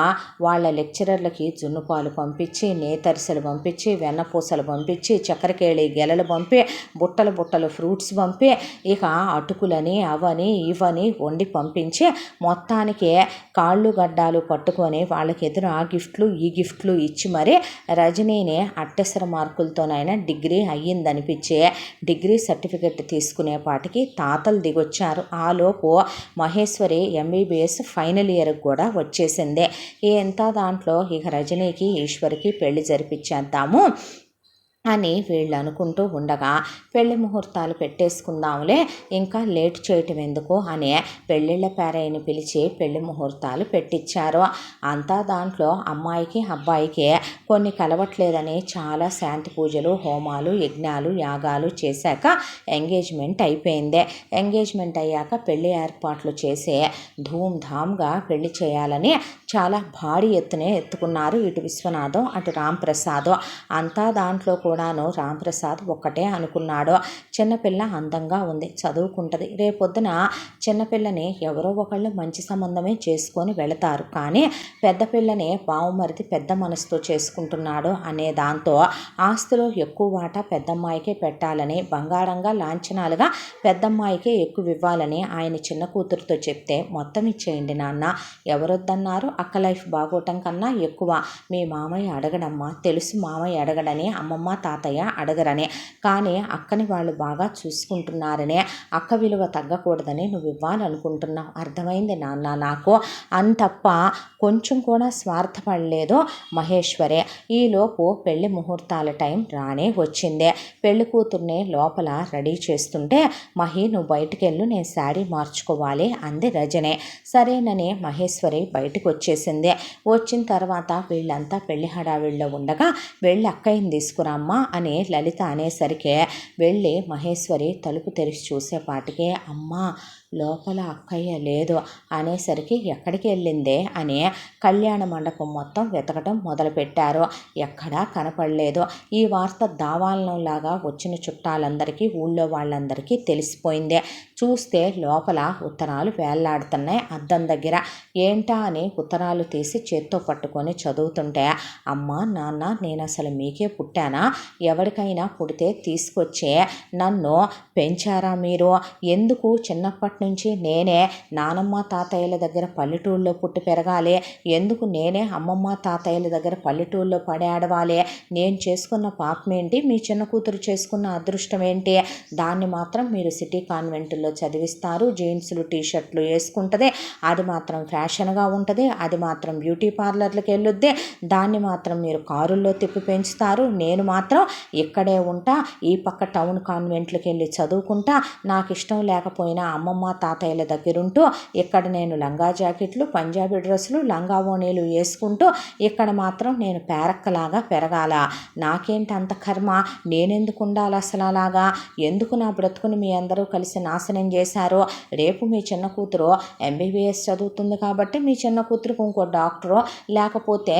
వాళ్ళ లెక్చరర్లకి జున్నుపాలు పంపించి, నేతరిసెలు పంపించి, వెన్నపూసలు పంపించి, చక్కెరకేళి గెలలు పంపి, బుట్టలు ఫ్రూట్స్ పంపి, ఇక అటుకులని అవని ఇవని వండి పంపించి మొత్తానికి కాళ్ళు గడ్డాలు పట్టుకొని వాళ్ళకి ఎదురు ఆ గిఫ్ట్లు ఈ గిఫ్ట్లు ఇచ్చి మరి రజనీని అట్టెసర మార్కులతోనైనా డిగ్రీ అయ్యిందనిపించే డిగ్రీ సర్టిఫికెట్ తీసుకునేపాటికి తాతలు దిగొచ్చారు. ఆలోపు మహేశ్వరి ఎంబీబీఎస్ ఫైనల్ ఇయర్ కూడా వచ్చేసింది. ఎంత దాంట్లో ఇక రజనీకి ఈశ్వర్కి పెళ్లి జరిపించేద్దాము, అని వీళ్ళు అనుకుంటూ ఉండగా పెళ్లి ముహూర్తాలు పెట్టేసుకుందాంలే, ఇంకా లేట్ చేయటం ఎందుకు అని పెళ్ళిళ్ళ పేరయ్యని పిలిచి పెళ్లి ముహూర్తాలు పెట్టించారు. అంతా దాంట్లో అమ్మాయికి అబ్బాయికి కొన్ని కలవట్లేదని చాలా శాంతి పూజలు, హోమాలు, యజ్ఞాలు, యాగాలు చేశాక ఎంగేజ్మెంట్ అయిపోయింది. ఎంగేజ్మెంట్ అయ్యాక పెళ్లి ఏర్పాట్లు చేసి ధూమ్ధామ్గా పెళ్లి చేయాలని చాలా భారీ ఎత్తునే ఎత్తుకున్నారు ఇటు విశ్వనాథం అటు రాంప్రసాద్. అంతా దాంట్లో కూడాను రాంప్రసాద్ ఒక్కటే అనుకున్నాడు, చిన్నపిల్ల అందంగా ఉంది, చదువుకుంటుంది, రేపొద్దున చిన్నపిల్లని ఎవరో ఒకళ్ళు మంచి సంబంధమే చేసుకొని వెళతారు, కానీ పెద్ద పిల్లని బావుమరిది పెద్ద మనసుతో చేసుకుంటున్నాడు అనే దాంతో ఆస్తిలో ఎక్కువ వాటా పెద్దమ్మాయికే పెట్టాలని, బంగారంగా లాంఛనాలుగా పెద్దమ్మాయికే ఎక్కువ ఇవ్వాలని ఆయన చిన్న కూతురుతో చెప్తే, మొత్తం ఇచ్చేయండి నాన్న, ఎవరొద్దన్నారు, అక్క లైఫ్ బాగోటం కన్నా ఎక్కువ మీ మామయ్య అడగడమ్మా, తెలుసు మామయ్య అడగడని, అమ్మమ్మ తాతయ్య అడగరని, కానీ అక్కని వాళ్ళు బాగా చూసుకుంటున్నారని, అక్క విలువ తగ్గకూడదని నువ్వు ఇవ్వాలనుకుంటున్నావు, అర్థమైంది నాన్న నాకు అని తప్ప కొంచెం కూడా స్వార్థపడలేదు మహేశ్వరే. ఈలోపు పెళ్లి ముహూర్తాల టైం రానే వచ్చింది. పెళ్లి కూతుర్ని లోపల రెడీ చేస్తుంటే, మహి నువ్వు బయటికి వెళ్ళు, నేను శారీ మార్చుకోవాలి అంది రజని. సరేనని మహేశ్వరి బయటకు వచ్చేసింది. వచ్చిన తర్వాత వీళ్ళంతా పెళ్లి హడావిడిలో ఉండగా వెళ్ళి అక్కయ్యని తీసుకురామ్మా అని లలిత అనేసరికి వెళ్ళి మహేశ్వరి తలుపు తెరిచి చూసేపాటికే, అమ్మా లోపల అక్కయ్య లేదు అనేసరికి ఎక్కడికి వెళ్ళిందే అని కళ్యాణ మండపం మొత్తం వెతకడం మొదలుపెట్టారు. ఎక్కడా కనపడలేదు. ఈ వార్త దావాలనంలాగా వచ్చిన చుట్టాలందరికీ, ఊళ్ళో వాళ్ళందరికీ తెలిసిపోయింది. చూస్తే లోపల ఉత్తరాలు వేళ్లాడుతున్నాయి అద్దం దగ్గర. ఏంటా అని ఉత్తరాలు తీసి చేత్తో పట్టుకొని చదువుతుంటే, అమ్మ నాన్న నేను అసలు మీకే పుట్టానా, ఎవరికైనా పుడితే తీసుకొచ్చే నన్ను పెంచారా మీరు, ఎందుకు చిన్నప్పటి నుంచి నేనే నానమ్మ తాతయ్యల దగ్గర పల్లెటూళ్ళలో పుట్టి పెరగాలి, ఎందుకు నేనే అమ్మమ్మ తాతయ్యల దగ్గర పల్లెటూళ్ళలో పడి ఆడవాలి, నేను చేసుకున్న పాపం ఏంటి, మీ చిన్న కూతురు చేసుకున్న అదృష్టం ఏంటి, దాన్ని మాత్రం మీరు సిటీ కాన్వెంట్లో చదివిస్తారు, జీన్సులు టీషర్ట్లు వేసుకుంటుంది, అది మాత్రం ఫ్యాషన్గా ఉంటుంది, అది మాత్రం బ్యూటీ పార్లర్లకు వెళ్ళొద్ది, దాన్ని మాత్రం మీరు కారుల్లో తిప్పి పెంచుతారు, నేను మాత్రం ఇక్కడే ఉంటా, ఈ పక్క టౌన్ కాన్వెంట్లకు వెళ్ళి చదువుకుంటా, నాకు ఇష్టం లేకపోయినా అమ్మమ్మ తాతయ్యల దగ్గరుంటూ ఇక్కడ నేను లంగా జాకెట్లు, పంజాబీ డ్రెస్సులు, లంగా ఓణీలు వేసుకుంటూ ఇక్కడ మాత్రం నేను పేరక్కలాగా పెరగాల, నాకేంటి అంత కర్మ, నేనెందుకు ఉండాలి అసలు అలాగా, ఎందుకు నా బ్రతుకుని మీ అందరూ కలిసి నాశనం చేశారు, రేపు మీ చిన్న కూతురు ఎంబీబీఎస్ చదువుతుంది కాబట్టి మీ చిన్న కూతురుకు ఇంకో డాక్టరు లేకపోతే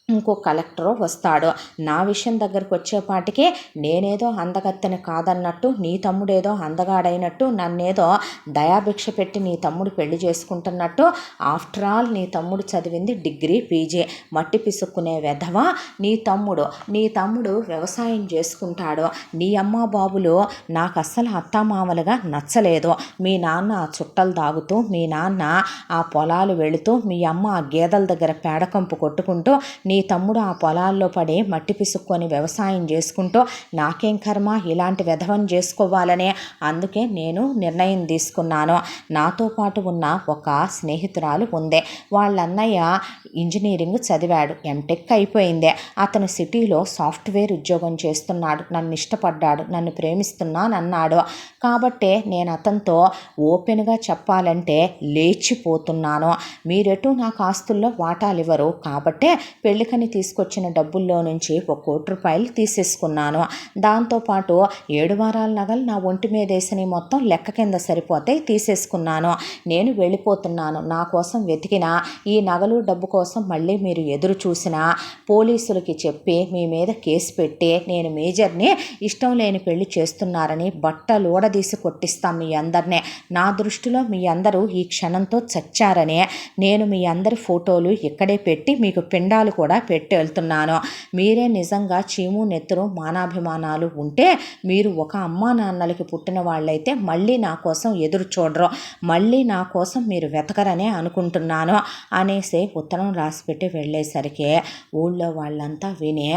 ఇంకో కలెక్టరు వస్తాడు, నా విషయం దగ్గరకు వచ్చేపాటికి నేనేదో అందగత్తెని కాదన్నట్టు, నీ తమ్ముడేదో అందగాడైనట్టు, నన్నేదో దయాభిక్ష పెట్టి నీ తమ్ముడు పెళ్లి చేసుకుంటున్నట్టు, ఆఫ్టర్ ఆల్ నీ తమ్ముడు చదివింది డిగ్రీ పీజీ, మట్టి పిసుక్కునే వెధవా నీ తమ్ముడు వ్యవసాయం చేసుకుంటాడు, నీ అమ్మ బాబులు నాకు అస్సలు అత్తామామలుగా నచ్చలేదు, మీ నాన్న ఆ చుట్టలు తాగుతూ, మీ నాన్న ఆ పొలాలు వెళుతూ, మీ అమ్మ ఆ గేదెల దగ్గర పేడకంపు కొట్టుకుంటూ, నీ తమ్ముడు ఆ పొలాల్లో పడి మట్టి పిసుక్కొని వ్యవసాయం చేసుకుంటూ, నాకేం కర్మ ఇలాంటి వెధవం చేసుకోవాలనే, అందుకే నేను నిర్ణయం తీసుకున్నాను. నాతో పాటు ఉన్న ఒక స్నేహితురాలు ఉంది, వాళ్ళ అన్నయ్య ఇంజనీరింగ్ చదివాడు, ఎంటెక్ అయిపోయింది, అతను సిటీలో సాఫ్ట్వేర్ ఉద్యోగం చేస్తున్నాడు, నన్ను ఇష్టపడ్డాడు, నన్ను ప్రేమిస్తున్నానన్నాడు, కాబట్టే నేను అతనితో ఓపెన్గా చెప్పాలంటే లేచిపోతున్నాను, మీరెటు నాకు ఆస్తుల్లో వాటాలు ఇవ్వరు, కాబట్టే పెళ్ళికని తీసుకొచ్చిన డబ్బుల్లో నుంచి 1 కోటి రూపాయలు తీసేసుకున్నాను, దాంతోపాటు 7 వారాల నగలు నా ఒంటి మీద వేసిన మొత్తం లెక్క కింద సరిపోతాయి తీసేసుకున్నాను, నేను వెళ్ళిపోతున్నాను, నా కోసం వెతికిన ఈ నగలు డబ్బు కోసం మళ్ళీ మీరు ఎదురు చూసినా పోలీసులకి చెప్పి మీ మీద కేసు పెట్టి నేను మేజర్ని ఇష్టం లేని పెళ్లి చేస్తున్నారని బట్టలు ఊడదీసి కొట్టిస్తాం మీ అందరినీ, నా దృష్టిలో మీ అందరూ ఈ క్షణంతో చచ్చారని నేను మీ అందరి ఫోటోలు ఇక్కడే పెట్టి మీకు పిండాలు కూడా పెట్టి వెళ్తున్నాను, మీరే నిజంగా చీము నెత్తురు మానాభిమానాలు ఉంటే మీరు ఒక అమ్మా నాన్నలకి పుట్టిన వాళ్ళైతే మళ్ళీ నా కోసం ఎదురు చూడరు, మళ్ళీ నా కోసం మీరు వెతకరనే అనుకుంటున్నాను అనేసి ఉత్తరం రాసిపెట్టి వెళ్ళేసరికి ఊళ్ళో వాళ్ళంతా విని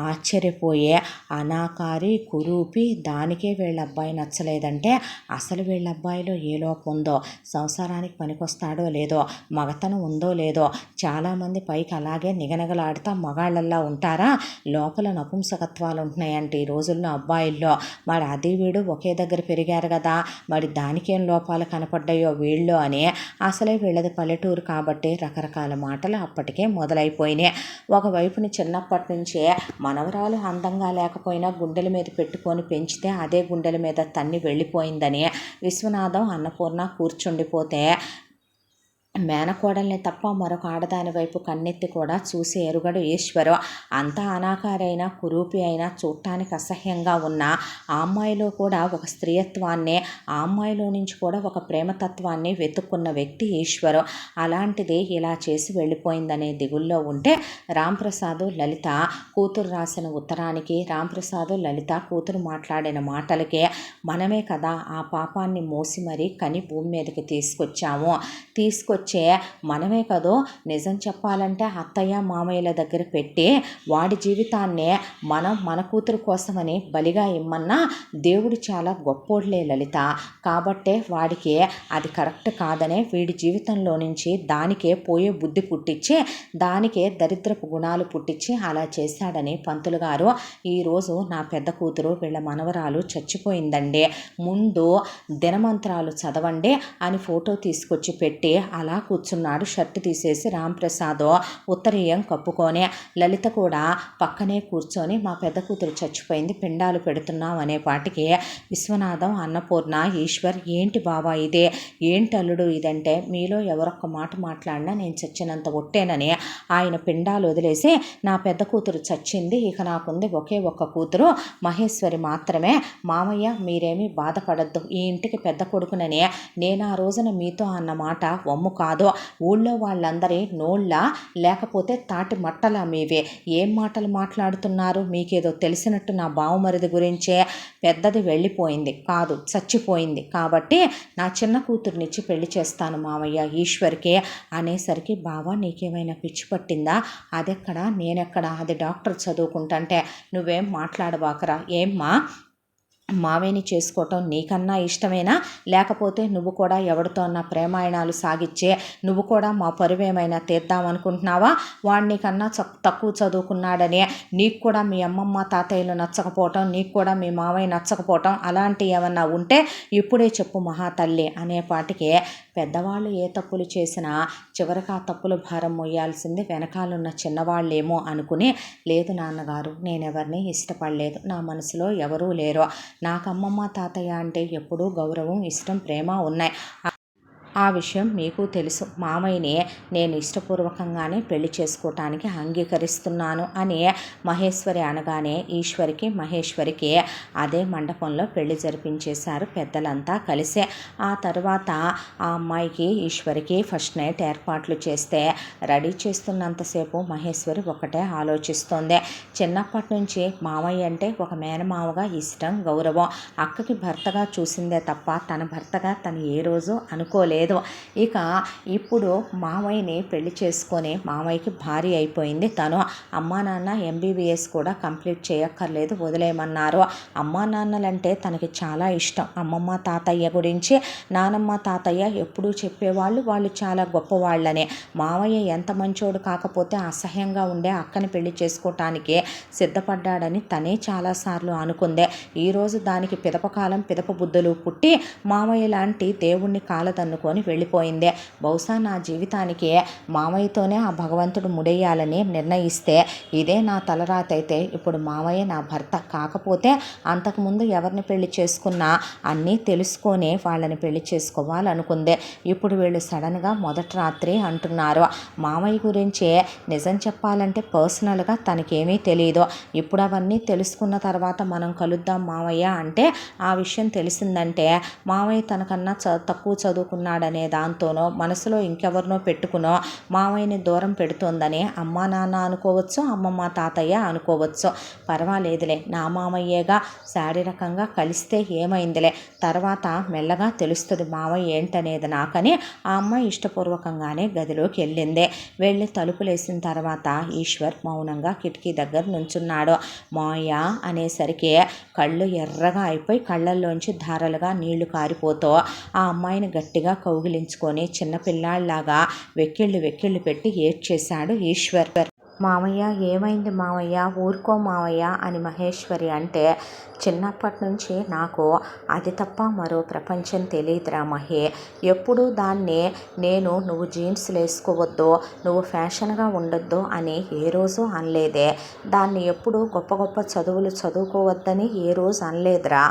ఆశ్చర్యపోయే, అనాకారి కురూపి దానికే వీళ్ళ అబ్బాయి నచ్చలేదంటే అసలు వీళ్ళ అబ్బాయిలో ఏ లోపం ఉందో, సంసారానికి పనికొస్తాడో లేదో, మగతనం ఉందో లేదో, చాలామంది పైకి అలాగే నిగనగలా ఆడుతా మగాళ్ళల్లా ఉంటారా, లోపల నపుంసకత్వాలు ఉంటున్నాయంటే ఈ రోజుల్లో అబ్బాయిల్లో. మరి అది వీడు ఒకే దగ్గర పెరిగారు కదా, మరి దానికేం లోపాలు కనపడ్డాయో వీళ్ళు అని అసలే వీళ్ళది పల్లెటూరు కాబట్టి రకరకాల మాటలు అప్పటికే మొదలైపోయినాయి. ఒకవైపుని చిన్నప్పటి నుంచే మనవరాలు అందంగా లేకపోయినా గుండెల మీద పెట్టుకొని పెంచితే అదే గుండెల మీద తన్ని వెళ్ళిపోయిందని విశ్వనాథం అన్నపూర్ణ కూర్చుండిపోతే మేనకోడల్ని తప్ప మరొక ఆడదాని వైపు కన్నెత్తి కూడా చూసి ఎరుగడు ఈశ్వరు. అంతా అనాకారైన కురూపి అయినా చూడటానికి అసహ్యంగా ఉన్న ఆ అమ్మాయిలో కూడా ఒక స్త్రీయత్వాన్ని, ఆ అమ్మాయిలో నుంచి కూడా ఒక ప్రేమతత్వాన్ని వెతుక్కున్న వ్యక్తి ఈశ్వరు. అలాంటిది ఇలా చేసి వెళ్ళిపోయిందనే దిగుల్లో ఉంటే రాంప్రసాద్ లలిత కూతురు రాసిన ఉత్తరానికి, రాంప్రసాద్ లలిత కూతురు మాట్లాడిన మాటలకే మనమే కదా ఆ పాపాన్ని మోసి మరీ కని భూమి మీదకి తీసుకొచ్చి మనమే కదో నిజం చెప్పాలంటే అత్తయ్య మామయ్యల దగ్గర పెట్టి వాడి జీవితాన్నే మన కూతురు కోసమని బలిగా ఇమ్మన్నా దేవుడు చాలా గొప్పోడ్లే లలిత. కాబట్టే వాడికి అది కరెక్ట్ కాదనే వీడి జీవితంలో నుంచి దానికే పోయే బుద్ధి పుట్టించి, దానికే దరిద్రపు గుణాలు పుట్టించి అలా చేశాడని పంతులు గారు ఈరోజు నా పెద్ద కూతురు వీళ్ళ మనవరాలు చచ్చిపోయిందండి, ముందు దినమంత్రాలు చదవండి అని ఫోటో తీసుకొచ్చి పెట్టి అలా కూర్చున్నాడు. షర్టు తీసేసి రాంప్రసాద్ ఉత్తరీయం కప్పుకొని, లలిత కూడా పక్కనే కూర్చొని మా పెద్ద కూతురు చచ్చిపోయింది పిండాలు పెడుతున్నాం అనే పాటికి విశ్వనాథం అన్నపూర్ణ ఈశ్వర్ ఏంటి బాబా ఇదే, ఏంటి అల్లుడు ఇదంటే మీలో ఎవరొక్క మాట మాట్లాడినా నేను చచ్చినంత ఒట్టేనని ఆయన పిండాలు వదిలేసి నా పెద్ద కూతురు చచ్చింది, ఇక నాకుంది ఒకే ఒక్క కూతురు మహేశ్వరి మాత్రమే, మామయ్య మీరేమీ బాధపడద్దు, ఈ ఇంటికి పెద్ద కొడుకునని నేను ఆ రోజున మీతో అన్న మాట వమ్ము కాదు, ఊళ్ళో వాళ్ళందరి నోళ్ళ లేకపోతే తాటి మట్టలా మీవే, ఏం మాటలు మాట్లాడుతున్నారు, మీకేదో తెలిసినట్టు నా బావమరిది గురించే, పెద్దది వెళ్ళిపోయింది కాదు చచ్చిపోయింది కాబట్టి నా చిన్న కూతురునిచ్చి పెళ్లి చేస్తాను మామయ్య ఈశ్వర్కే అనేసరికి బావ నీకేమైనా పిచ్చి పట్టిందా, అదెక్కడా నేనెక్కడా, అది డాక్టర్ చదువుకుంటుంటే నువ్వేం మాట్లాడబాకరా, ఏమ్మా మావేని చేసుకోవటం నీకన్నా ఇష్టమేనా, లేకపోతే నువ్వు కూడా ఎవరితో అన్న ప్రేమాయణాలు సాగిచ్చే నువ్వు కూడా మా పరువేమైనా తీద్దామనుకుంటున్నావా, వాడిని కన్నా తక్కువ చదువుకున్నాడని నీకు కూడా మీ అమ్మమ్మ తాతయ్యలు నచ్చకపోవటం, నీకు కూడా మీ మావయ్య నచ్చకపోవటం అలాంటివి ఏమన్నా ఉంటే ఇప్పుడే చెప్పు మహాతల్లి అనేపాటికి పెద్దవాళ్ళు ఏ తప్పులు చేసినా చివరికి ఆ తప్పుల భారం మొయ్యాల్సింది వెనకాలన్న చిన్నవాళ్ళేమో అనుకుని, లేదు నాన్నగారు నేనెవరిని ఇష్టపడలేదు, నా మనసులో ఎవరూ లేరు, నాకు అమ్మమ్మ తాతయ్య అంటే ఎప్పుడూ గౌరవం ఇష్టం ప్రేమ ఉన్నాయి, ఆ విషయం మీకు తెలుసు, మామయ్యని నేను ఇష్టపూర్వకంగానే పెళ్లి చేసుకోవటానికి అంగీకరిస్తున్నాను అని మహేశ్వరి అనగానే ఈశ్వరికి మహేశ్వరికి అదే మండపంలో పెళ్లి జరిపించేశారు పెద్దలంతా కలిసే. ఆ తర్వాత ఆ అమ్మాయికి ఈశ్వరికి ఫస్ట్ నైట్ ఏర్పాట్లు చేస్తే రెడీ చేస్తున్నంతసేపు మహేశ్వరి ఒకటే ఆలోచిస్తోంది, చిన్నప్పటి నుంచి మామయ్య అంటే ఒక మేనమావగా ఇష్టం గౌరవం, అక్కకి భర్తగా చూసిందే తప్ప తన భర్తగా తను ఏ రోజు అనుకోలేదు. ఇక ఇప్పుడు మామయ్యని పెళ్లి చేసుకొని మామయ్యకి భార్య అయిపోయింది తను, అమ్మా నాన్న MBBS కూడా కంప్లీట్ చేయక్కర్లేదు వదిలేయమన్నారు, అమ్మా నాన్నలంటే తనకి చాలా ఇష్టం, అమ్మమ్మ తాతయ్య గురించి నానమ్మ తాతయ్య ఎప్పుడూ చెప్పేవాళ్ళు వాళ్ళు చాలా గొప్పవాళ్ళని, మామయ్య ఎంత మంచోడు కాకపోతే అసహ్యంగా ఉండే అక్కని పెళ్లి చేసుకోవటానికి సిద్ధపడ్డాడని తనే చాలాసార్లు అనుకుందే, ఈరోజు దానికి పిదపకాలం పిదప బుద్ధులు పుట్టి మామయ్య లాంటి దేవుణ్ణి కాలదన్నుకొని వెళ్ళిపోయిందే, బహుశా నా జీవితానికి మామయ్యతోనే ఆ భగవంతుడు ముడేయాలని నిర్ణయిస్తే ఇదే నా తలరాత అయితే ఇప్పుడు మామయ్య నా భర్త, కాకపోతే అంతకుముందు ఎవరిని పెళ్లి చేసుకున్నా అన్నీ తెలుసుకొని వాళ్ళని పెళ్లి చేసుకోవాలనుకుందే, ఇప్పుడు వీళ్ళు సడన్గా మొదటి రాత్రి అంటున్నారు, మామయ్య గురించి నిజం చెప్పాలంటే పర్సనల్గా తనకేమీ తెలియదు, ఇప్పుడు అవన్నీ తెలుసుకున్న తర్వాత మనం కలుద్దాం మామయ్య అంటే ఆ విషయం తెలిసిందంటే మామయ్య తనకన్నా తక్కువ చదువుకున్నాడనే దాంతోనో మనసులో ఇంకెవరినో పెట్టుకునో మామయ్యని దూరం పెడుతోందని అమ్మా నాన్న అనుకోవచ్చు, అమ్మమ్మ తాతయ్య అనుకోవచ్చు, పర్వాలేదులే నా మామయ్యేగా, శారీరకంగా కలిస్తే ఏమైందిలే, తర్వాత మెల్లగా తెలుస్తుంది మామయ్య ఏంటనేది నాకని ఆ అమ్మాయి ఇష్టపూర్వకంగానే గదిలోకి వెళ్ళింది. వెళ్ళి తలుపులేసిన తర్వాత ఈశ్వర్ మౌనంగా కిటికీ దగ్గర నుంచున్నాడు. మాయ అనేసరికి కళ్ళు ఎర్రగా అయిపోయి కళ్ళల్లోంచి ధారలుగా నీళ్లు కారిపోతూ ఆ అమ్మాయిని గట్టిగా కౌగిలించుకొని చిన్నపిల్లాళ్లాగా వెక్కిళ్ళు పెట్టి ఏడ్చేశాడు ఈశ్వర్. మామయ్య ఏమైంది మామయ్య, ఊరుకో మామయ్య అని మహేశ్వరి అంటే, చిన్నప్పటి నుంచి నాకు అది తప్ప మరో ప్రపంచం తెలియదురా మహే. ఎప్పుడూ దాన్ని నేను నువ్వు జీన్స్లు వేసుకోవద్దు, నువ్వు ఫ్యాషన్గా ఉండొద్దు అని ఏ రోజు అనలేదే. దాన్ని ఎప్పుడూ గొప్ప గొప్ప చదువులు చదువుకోవద్దని ఏ రోజు అనలేదురా.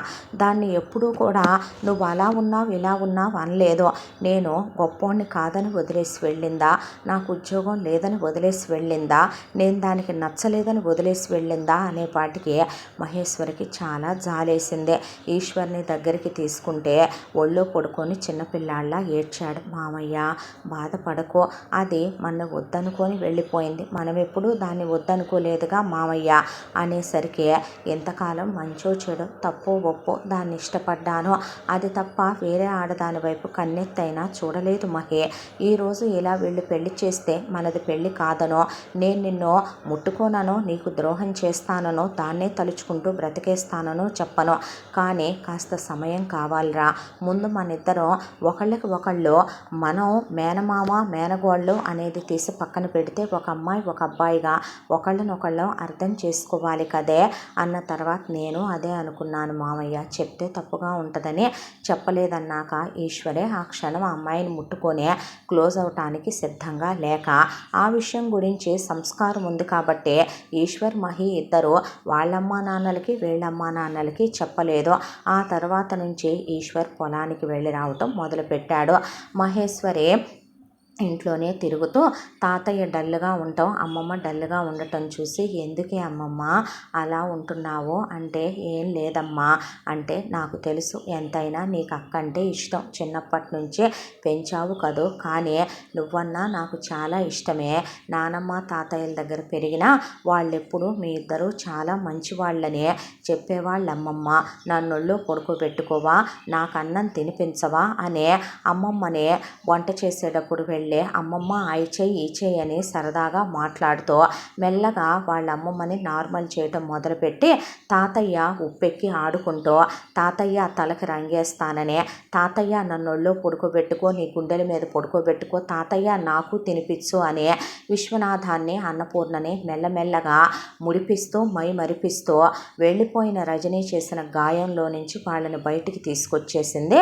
దాన్ని ఎప్పుడూ కూడా నువ్వు అలా ఉన్నావు ఇలా ఉన్నావు అనలేదు. నేను గొప్పోడిని కాదని వదిలేసి వెళ్ళిందా, నాకు ఉద్యోగం లేదని వదిలేసి వెళ్ళిందా, నేను దానికి నచ్చలేదని వదిలేసి వెళ్ళిందా అనేపాటికి మహేశ్వరికి చాలా జాలేసింది. ఈశ్వర్ని దగ్గరికి తీసుకుంటే ఒళ్ళో పడుకొని చిన్నపిల్లాళ్ళ ఏడ్చాడు. మామయ్య బాధపడకో, అది మన వద్దనుకొని వెళ్ళిపోయింది, మనం ఎప్పుడూ దాన్ని వద్దనుకోలేదుగా మామయ్య అనేసరికి, ఎంతకాలం మంచో చెడు తప్పో ఒప్పో దాన్ని ఇష్టపడ్డాను, అది తప్ప వేరే ఆడదాని వైపు కన్నెత్తైనా చూడలేదు మహే. ఈరోజు ఇలా వీళ్ళు పెళ్లి చేస్తే మనది పెళ్లి కాదనో, నేను నిన్ను ముట్టుకోననో, నీకు ద్రోహం చేస్తాననో, దాన్నే తలుచుకుంటూ బ్రతికేస్తాననో చెప్పను. కానీ కాస్త సమయం కావాలిరా. ముందు మనిద్దరం ఒకళ్ళకి ఒకళ్ళు, మనం మేనమామ మేనగోళ్ళు అనేది తీసి పక్కన పెడితే ఒక అమ్మాయి ఒక అబ్బాయిగా ఒకళ్ళనొకళ్ళం అర్థం చేసుకోవాలి కదే అన్న తర్వాత నేను అదే అనుకున్నాను మామయ్య. చెప్తే తప్పుగా ఉంటుందని చెప్పలేదన్నాక ఈశ్వరే ఆ క్షణం ఆ అమ్మాయిని ముట్టుకొని క్లోజ్ అవటానికి సిద్ధంగా లేక, ఆ విషయం గురించి సంస్కారం ఉంది కాబట్టి ఈశ్వర్ మహి ఇద్దరు వాళ్ళమ్మా నాన్నలకి వీళ్ళమ్మా నాన్నలకి చెప్పలేదు. ఆ తర్వాత నుంచి ఈశ్వర్ పొలానికి వెళ్ళి రావటం మొదలుపెట్టాడు. మహేశ్వరి ఇంట్లోనే తిరుగుతూ తాతయ్య డల్గా ఉండటం, అమ్మమ్మ డల్గా ఉండటం చూసి, ఎందుకే అమ్మమ్మ అలా ఉంటున్నావు అంటే, ఏం లేదమ్మా అంటే, నాకు తెలుసు ఎంతైనా నీకు అక్క అంటే ఇష్టం, చిన్నప్పటి నుంచే పెంచావు కదూ, కానీ నువ్వన్నా నాకు చాలా ఇష్టమే. నానమ్మ తాతయ్యల దగ్గర పెరిగినా వాళ్ళెప్పుడు మీ ఇద్దరు చాలా మంచివాళ్ళనే చెప్పేవాళ్ళమ్మమ్మ. నన్నొళ్ళు పడుకోబెట్టుకోవా, నాకు అన్నం తినిపించవా అనే అమ్మమ్మనే వంట చేసేటప్పుడు వెళ్ళి అమ్మమ్మ అయి చెయ్యి ఈ చెయ్యి అని సరదాగా మాట్లాడుతూ మెల్లగా వాళ్ళ అమ్మమ్మని నార్మల్ చేయటం మొదలుపెట్టి, తాతయ్య ఉప్పెక్కి ఆడుకుంటూ, తాతయ్య తలకి రంగేస్తాననే, తాతయ్య నన్నొళ్ళు పడుకోబెట్టుకో, నీ గుండెల మీద పడుకోబెట్టుకో, తాతయ్య నాకు తినిపించు అనే విశ్వనాథాన్ని అన్నపూర్ణని మెల్లమెల్లగా ముడిపిస్తూ మై మరిపిస్తూ వెళ్ళిపోయిన రజనీ చేసిన గాయంలో నుంచి వాళ్ళని బయటికి తీసుకొచ్చేసింది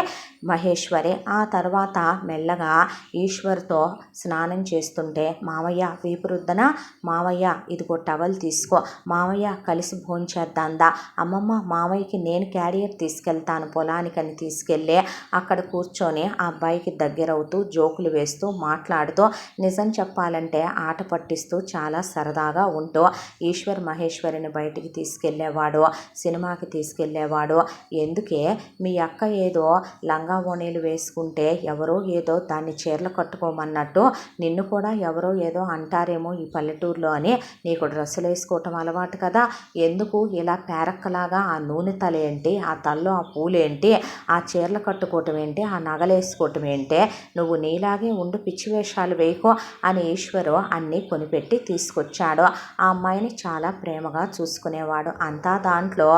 మహేశ్వరి. ఆ తర్వాత మెల్లగా ఈశ్వర్తో స్నానం చేస్తుంటే, మామయ్య వీపు రుద్దనా, మామయ్య ఇదిగో టవల్ తీసుకో, మామయ్య కలిసి భోంచేద్దాందా, అమ్మమ్మ మామయ్యకి నేను క్యారియర్ తీసుకెళ్తాను పొలానికని తీసుకెళ్ళి అక్కడ కూర్చొని ఆ అబ్బాయికి దగ్గరవుతూ జోకులు వేస్తూ మాట్లాడుతూ, నిజం చెప్పాలంటే ఆట పట్టిస్తూ చాలా సరదాగా ఉంటూ ఈశ్వర్ మహేశ్వరిని బయటికి తీసుకెళ్ళేవాడు, సినిమాకి తీసుకెళ్ళేవాడు. ఎందుకే మీ అక్క ఏదో లంగా ఓణీలు వేసుకుంటే ఎవరో ఏదో దాన్ని చీరలు కట్టుకోమన్నట్టు నిన్ను కూడా ఎవరో ఏదో అంటారేమో ఈ పల్లెటూరులో అని నీకు డ్రెస్సులు వేసుకోవటం అలవాటు కదా, ఎందుకు ఇలా పేరక్కలాగా ఆ నూనె తల ఏంటి, ఆ తల్లో ఆ పూలేంటి, ఆ చీరలు కట్టుకోవటం ఏంటి, ఆ నగలు వేసుకోవటం ఏంటి, నువ్వు నీలాగే ఉండు పిచ్చి వేషాలు వేయకో అని ఈశ్వరు అన్నీ కొనిపెట్టి తీసుకొచ్చాడు. ఆ అమ్మాయిని చాలా ప్రేమగా చూసుకునేవాడు. అంతా దాంట్లో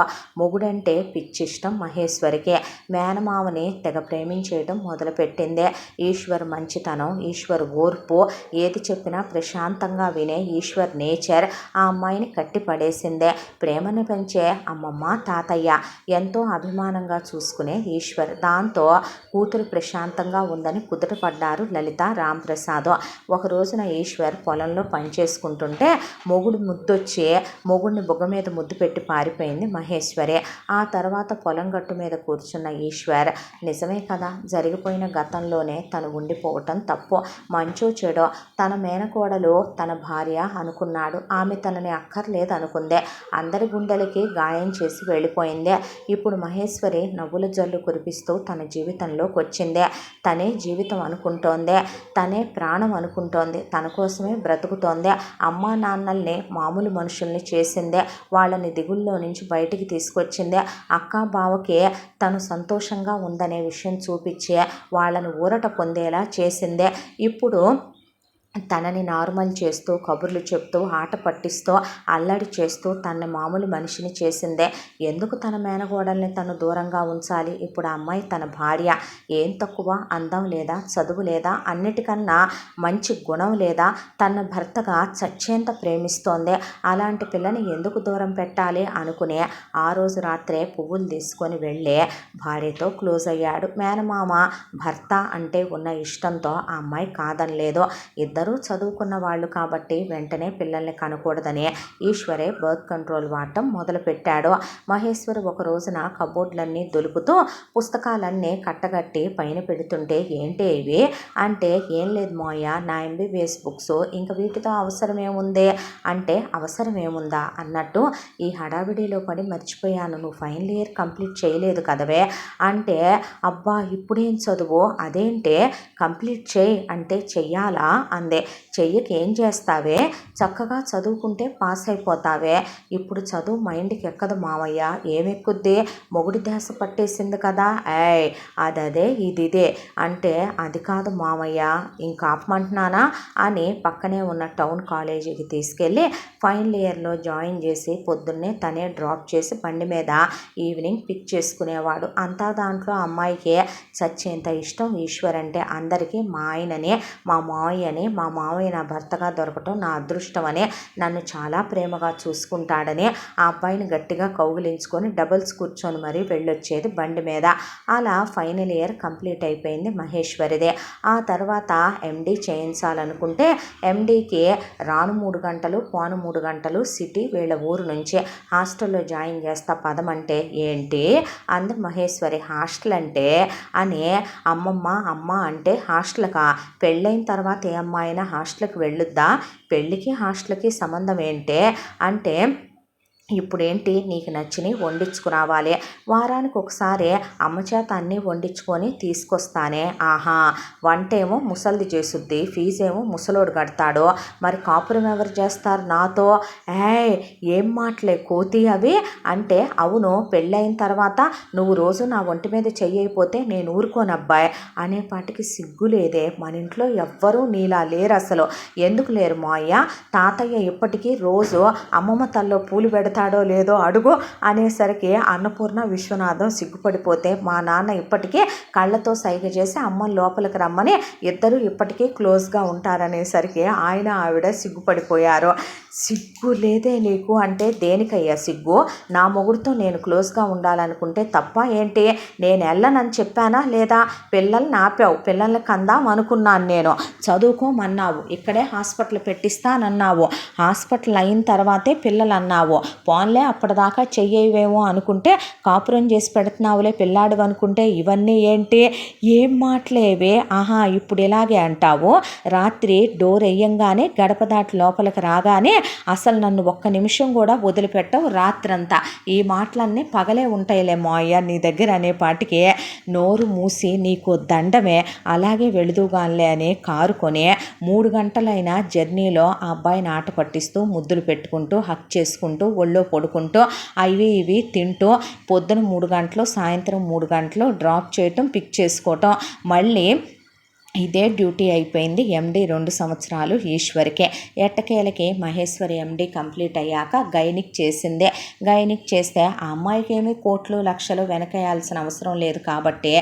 మొగుడంటే పిచ్చిష్టం మహేశ్వరికి. మేనమామని తెగ ప్రేమించేయడం మొదలుపెట్టిందే. ఈశ్వర్ మంచితనం, ఈశ్వర్ ఓర్పు, ఏది చెప్పినా ప్రశాంతంగా వినే ఈశ్వర్ నేచర్ ఆ అమ్మాయిని కట్టి పడేసిందే. ప్రేమను పెంచే అమ్మమ్మ తాతయ్య ఎంతో అభిమానంగా చూసుకునే ఈశ్వర్. దాంతో కూతురు ప్రశాంతంగా ఉందని కుదుటపడ్డారు లలిత రాంప్రసాద్. ఒక రోజున ఈశ్వర్ పొలంలో పనిచేసుకుంటుంటే మొగుడు ముద్దొచ్చి మొగుడిని బుగ్గ మీద ముద్దు పెట్టి పారిపోయింది మహేశ్వరి. ఆ తర్వాత పొలం గట్టు మీద కూర్చున్న ఈశ్వర్, నిజమే కదా, జరిగిపోయిన గతంలోనే తను ఉండిపోవటం తప్పు, మంచో చెడో తన మేనకోడలు తన భార్య అనుకున్నాడు, ఆమె తనని అక్కర్లేదు అనుకుందే, అందరి గుండెలకి గాయం చేసి వెళ్ళిపోయిందే. ఇప్పుడు మహేశ్వరి నవ్వుల జల్లు కురిపిస్తూ తన జీవితంలోకి వచ్చిందే. తనే జీవితం అనుకుంటోందే, తనే ప్రాణం అనుకుంటోంది, తన కోసమే బ్రతుకుతోందే. అమ్మా నాన్నల్ని మామూలు మనుషుల్ని చేసిందే, వాళ్ళని దిగుల్లో నుంచి బయటికి తీసుకొచ్చిందే. అక్క బావకి తను సంతోషంగా ఉందనే విషయం చూపించే వాళ్ళని ఊరట పొందేలా చేసిందే. ఇప్పుడు తనని నార్మల్ చేస్తూ కబుర్లు చెప్తూ ఆట పట్టిస్తూ అల్లడి చేస్తూ తన మామూలు మనిషిని చేసిందే. ఎందుకు తన మేనగోడల్ని తను దూరంగా ఉంచాలి? ఇప్పుడు ఆ అమ్మాయి తన భార్య. ఏం తక్కువ? అందం లేదా? చదువు లేదా? అన్నిటికన్నా మంచి గుణం లేదా? తన భర్తగా చచ్చేంత ప్రేమిస్తోంది. అలాంటి పిల్లని ఎందుకు దూరం పెట్టాలి అనుకునే ఆ రోజు రాత్రే పువ్వులు తీసుకొని వెళ్ళి భార్యతో క్లోజ్ అయ్యాడు. మేనమామ భర్త అంటే ఉన్న ఇష్టంతో ఆ అమ్మాయి కాదనలేదు. ఇద్దరు చదువుకున్న వాళ్ళు కాబట్టి వెంటనే పిల్లల్ని కనకూడదని ఈశ్వరే బర్త్ కంట్రోల్ వాడటం మొదలుపెట్టాడు. మహేశ్వరి ఒక రోజున కబోర్డ్లన్నీ దులుపుతూ పుస్తకాలన్నీ కట్టగట్టి పైన పెడుతుంటే, ఏంటి ఇవి అంటే, ఏం లేదు మోయ, నా ఎంబీబీఎస్ బుక్స్, ఇంక వీటితో అవసరమేముంది అంటే, అవసరమేముందా అన్నట్టు ఈ హడావిడిలో పడి మర్చిపోయాను, నువ్వు ఫైనల్ ఇయర్ కంప్లీట్ చేయలేదు కదవే అంటే, అబ్బా ఇప్పుడేం చదువు, అదేంటే కంప్లీట్ చేయి అంటే చెయ్యాలా అందే. చెయ్యకి ఏం చేస్తావే, చక్కగా చదువుకుంటే పాస్ అయిపోతావే, ఇప్పుడు చదువు మైండ్కి ఎక్కదు మావయ్య. ఏమెక్కుద్ది, మొగుడి ధ్యాస పట్టేసింది కదా, అదే ఇదే అంటే, అది కాదు మావయ్య ఇంకా ఆపమంటున్నానా అని పక్కనే ఉన్న టౌన్ కాలేజీకి తీసుకెళ్ళి ఫైనల్ ఇయర్లో జాయిన్ చేసి పొద్దున్నే తనే డ్రాప్ చేసి బండి మీద ఈవినింగ్ పిక్ చేసుకునేవాడు. అంతా దాంట్లో అమ్మాయికి చచ్చేంత ఇష్టం ఈశ్వర్ అంటే. అందరికీ మా ఆయనని, మా మావయ్యని, మా మావయ్య నా భర్తగా దొరకటం నా అదృష్టం అని, నన్ను చాలా ప్రేమగా చూసుకుంటాడని ఆ అబ్బాయిని గట్టిగా కౌగిలించుకొని డబుల్స్ కూర్చొని మరీ వెళ్ళొచ్చేది బండి మీద. అలా ఫైనల్ ఇయర్ కంప్లీట్ అయిపోయింది మహేశ్వరిదే. ఆ తర్వాత ఎండీ చేయించాలనుకుంటే ఎండీకి రాను 3 గంటలు పోను 3 గంటలు సిటీ వీళ్ళ ఊరు నుంచి. హాస్టల్లో జాయిన్ చేస్తా పదమంటే, ఏంటి అంది మహేశ్వరి. హాస్టల్ అంటే అని అమ్మ అంటే హాస్టల్కా? పెళ్ళైన తర్వాత ఏ అమ్మాయినా హాస్టల్కి వెళ్ళొద్దా? పెళ్ళికి హాస్టల్కి సంబంధం ఏంటే అంటే, ఇప్పుడేంటి నీకు నచ్చినవి వండించుకురావాలి, వారానికి ఒకసారి అమ్మ చేత అన్నీ వండించుకొని తీసుకొస్తానే. ఆహా, వంటేమో ముసలిది చేసుద్ది, ఫీజేమో ముసలోడు కడతాడు, మరి కాపురం ఎవరు చేస్తారు నాతో? ఏం మాటలే కోతి అవి అంటే, అవును పెళ్ళైన తర్వాత నువ్వు రోజు నా ఒంటి మీద చెయ్యైపోతే నేను ఊరుకోనబ్బాయి అనేపాటికి సిగ్గు లేదే, మన ఇంట్లో ఎవ్వరూ నీలా లేరు అసలు. ఎందుకు లేరు మావయ్య? తాతయ్య ఇప్పటికీ రోజు అమ్మమ్మ తల్లో పూలు పెడతాడో లేదో అడుగు అనేసరికి అన్నపూర్ణ విశ్వనాథం సిగ్గుపడిపోతే, మా నాన్న ఇప్పటికీ కళ్ళతో సైగ చేసి అమ్మ లోపలికి రమ్మని ఇద్దరు ఇప్పటికీ క్లోజ్గా ఉంటారనేసరికి ఆయన ఆవిడ సిగ్గుపడిపోయారు. సిగ్గు లేదే నీకు అంటే, దేనికయ్యా సిగ్గు? నా మొగుడితో నేను క్లోజ్గా ఉండాలనుకుంటే తప్ప ఏంటి? నేను వెళ్ళనని చెప్పానా లేదా? పిల్లల్ని ఆపావు, పిల్లల్ని కందాం అనుకున్నాను నేను, చదువుకోమన్నావు, ఇక్కడే హాస్పిటల్ పెట్టిస్తానన్నావు, హాస్పిటల్ అయిన తర్వాతే పిల్లలు అన్నావు. పోన్లే అప్పటిదాకా చెయ్యేవేమో అనుకుంటే కాపురం చేసి పెడుతున్నావులే పిల్లాడు అనుకుంటే, ఇవన్నీ ఏంటి? ఏం మాటలేవే? ఆహా, ఇప్పుడు ఇలాగే అంటావు? రాత్రి డోర్ వేయంగానే గడప దాటి లోపలికి రాగానే అసలు నన్ను ఒక్క నిమిషం కూడా వదిలిపెట్టవు రాత్రంతా. ఈ మాటలన్నీ పగలే ఉంటాయిలే మావయ్య నీ దగ్గర అనేపాటికి నోరు మూసి నీకు దండమే, అలాగే వెళుదుగానిలే అని కారు కొని 3 గంటలైన జర్నీలో ఆ అబ్బాయిని ఆట పట్టిస్తూ ముద్దులు పెట్టుకుంటూ హక్ చేసుకుంటూ ఒళ్ళో పడుకుంటూ అవి ఇవి తింటూ పొద్దున 3 గంటలు సాయంత్రం 3 గంటలు డ్రాప్ చేయటం పిక్ చేసుకోవటం, మళ్ళీ ఇదే డ్యూటీ అయిపోయింది. ఎండీ 2 సంవత్సరాలు ఈశ్వరికే. ఎట్టకేలకి మహేశ్వరి ఎండీ కంప్లీట్ అయ్యాక గైనిక్ చేసిందే. గైనిక్ చేస్తే ఆ అమ్మాయికి ఏమీ కోట్లు లక్షలు వెనకేయాల్సిన అవసరం లేదు కాబట్టి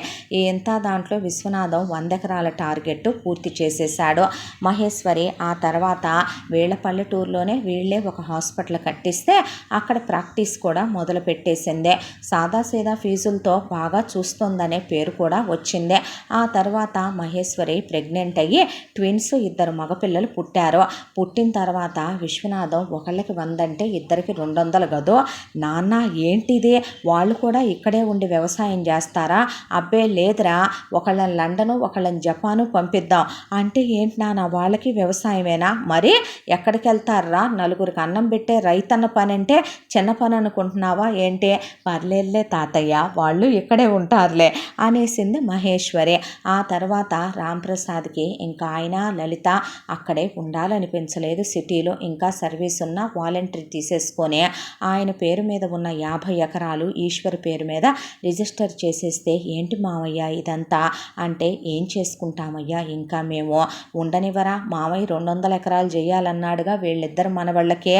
ఇంత దాంట్లో విశ్వనాథం 100 ఎకరాల టార్గెట్ పూర్తి చేసేసాడు. మహేశ్వరి ఆ తర్వాత వీళ్ళ పల్లెటూరులోనే వీళ్ళే ఒక హాస్పిటల్ కట్టిస్తే అక్కడ ప్రాక్టీస్ కూడా మొదలు పెట్టేసిందే. సాదాసీదా ఫీజులతో బాగా చూస్తుందనే పేరు కూడా వచ్చిందే. ఆ తర్వాత మహేశ్వరి ప్రెగ్నెంట్ అయ్యి ట్విన్స్ 2 మగపిల్లలు పుట్టారు. పుట్టిన తర్వాత విశ్వనాథం ఒకళ్ళకి 100 అంటే ఇద్దరికి 200 గదో. నాన్న ఏంటిది, వాళ్ళు కూడా ఇక్కడే ఉండి వ్యవసాయం చేస్తారా? అబ్బే లేదురా, ఒకళ్ళని లండను ఒకళ్ళని జపాను పంపిద్దాం అంటే, ఏంటి నాన్న వాళ్ళకి వ్యవసాయమేనా? మరి ఎక్కడికి వెళ్తారా? నలుగురికి అన్నం పెట్టే రైతన్న పని అంటే చిన్న పని అనుకుంటున్నావా ఏంటి? పర్లేదులే తాతయ్య, వాళ్ళు ఇక్కడే ఉంటారులే అనేసింది మహేశ్వరి. ఆ తర్వాత రాంప్రసాద్కి ఇంకా ఆయన లలిత అక్కడే ఉండాలనిపించలేదు. సిటీలో ఇంకా సర్వీస్ ఉన్న వాలంటరీ తీసేసుకొని ఆయన పేరు మీద ఉన్న 50 ఎకరాలు ఈశ్వర్ పేరు మీద రిజిస్టర్ చేసేస్తే ఏంటి మావయ్య ఇదంతా అంటే, ఏం చేసుకుంటామయ్యా, ఇంకా మేము ఉండనివరా, మావయ్య 200 ఎకరాలు చేయాలన్నాడుగా, వీళ్ళిద్దరు మనవాళ్ళకే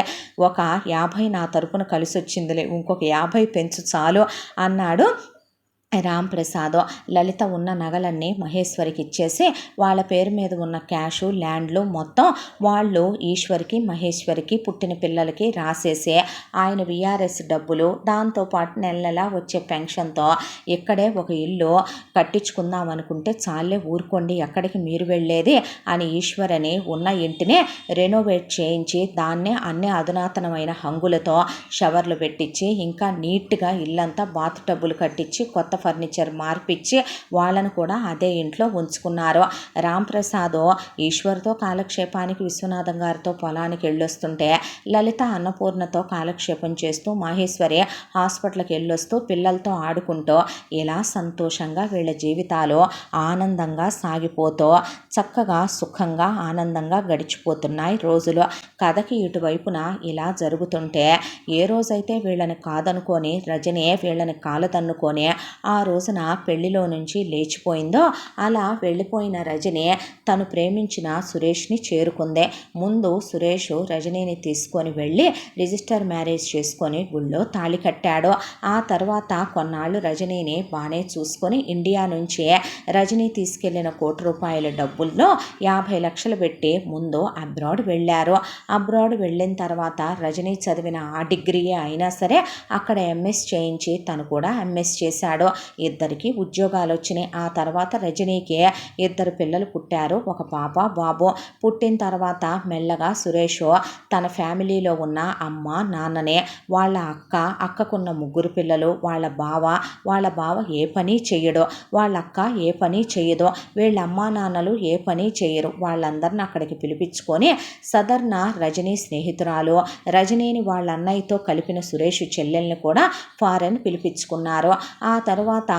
ఒక 50 నా తరపున కలిసి వచ్చిందిలే, ఇంకొక 50 పెంచు చాలు అన్నాడు రాంప్రసాద్. లలిత ఉన్న నగలన్నీ మహేశ్వరికి ఇచ్చేసి వాళ్ళ పేరు మీద ఉన్న క్యాషు ల్యాండ్లు మొత్తం వాళ్ళు ఈశ్వరికి మహేశ్వరికి పుట్టిన పిల్లలకి రాసేసి ఆయన విఆర్ఎస్ డబ్బులు దాంతోపాటు నెల నెలా వచ్చే పెన్షన్తో ఇక్కడే ఒక ఇల్లు కట్టించుకుందాం అనుకుంటే చాలే ఊరుకోండి, ఎక్కడికి మీరు వెళ్ళేది అని ఈశ్వరని ఉన్న ఇంటిని రెనోవేట్ చేయించి దాన్నే అన్ని అధునాతనమైన హంగులతో షవర్లు పెట్టించి ఇంకా నీట్గా ఇల్లంతా బాత్ టబ్బులు కట్టించి కొత్త ఫర్నిచర్ మార్పిచ్చి వాళ్ళను కూడా అదే ఇంట్లో ఉంచుకున్నారు. రాంప్రసాద్ ఈశ్వర్తో కాలక్షేపానికి విశ్వనాథం గారితో పొలానికి వెళ్ళొస్తుంటే లలిత అన్నపూర్ణతో కాలక్షేపం చేస్తూ మహేశ్వరి హాస్పిటల్కి వెళ్ళొస్తూ పిల్లలతో ఆడుకుంటూ ఇలా సంతోషంగా వీళ్ళ జీవితాలు ఆనందంగా సాగిపోతూ చక్కగా సుఖంగా ఆనందంగా గడిచిపోతున్నాయి రోజులు. కథకి ఇటువైపున ఇలా జరుగుతుంటే ఏ రోజైతే వీళ్ళని కాదనుకొని రజని వీళ్ళని కాలదన్నుకొని ఆ రోజున పెళ్లిలో నుంచి లేచిపోయిందో అలా వెళ్ళిపోయిన రజని తను ప్రేమించిన సురేష్ని చేరుకుంది. ముందు సురేష్ రజనీని తీసుకొని వెళ్ళి రిజిస్టర్ మ్యారేజ్ చేసుకొని గుళ్ళో తాళి కట్టాడు. ఆ తర్వాత కొన్నాళ్ళు రజనీని బాగానే చూసుకొని ఇండియా నుంచి రజనీ తీసుకెళ్లిన ₹1,00,00,000 డబ్బుల్లో 50 లక్షలు పెట్టి ముందు అబ్రాడ్ వెళ్ళారు. అబ్రాడ్ వెళ్ళిన తర్వాత రజనీ చదివిన ఆ డిగ్రీయే అయినా సరే అక్కడ ఎంఎస్ చేయించి తను కూడా ఎంఎస్ చేశాడు. ఇద్దరికి ఉద్యోగాలు వచ్చినాయి. ఆ తర్వాత రజనీకి 2 పిల్లలు పుట్టారు, ఒక పాప బాబు. పుట్టిన తర్వాత మెల్లగా సురేష్ తన ఫ్యామిలీలో ఉన్న అమ్మ నాన్ననే వాళ్ళ అక్కకున్న 3 పిల్లలు, వాళ్ళ బావ ఏ పని చెయ్యడు, వాళ్ళ అక్క ఏ పని చెయ్యదు, వీళ్ళ అమ్మా నాన్నలు ఏ పని చెయ్యరు. వాళ్ళందరిని అక్కడికి పిలిపించుకొని సదర్న రజనీ స్నేహితురాలు రజనీని వాళ్ళ అన్నయ్యతో కలిపిన సురేష్ చెల్లెల్ని కూడా ఫారెన్ పిలిపించుకున్నారు. ఆ తర్వాత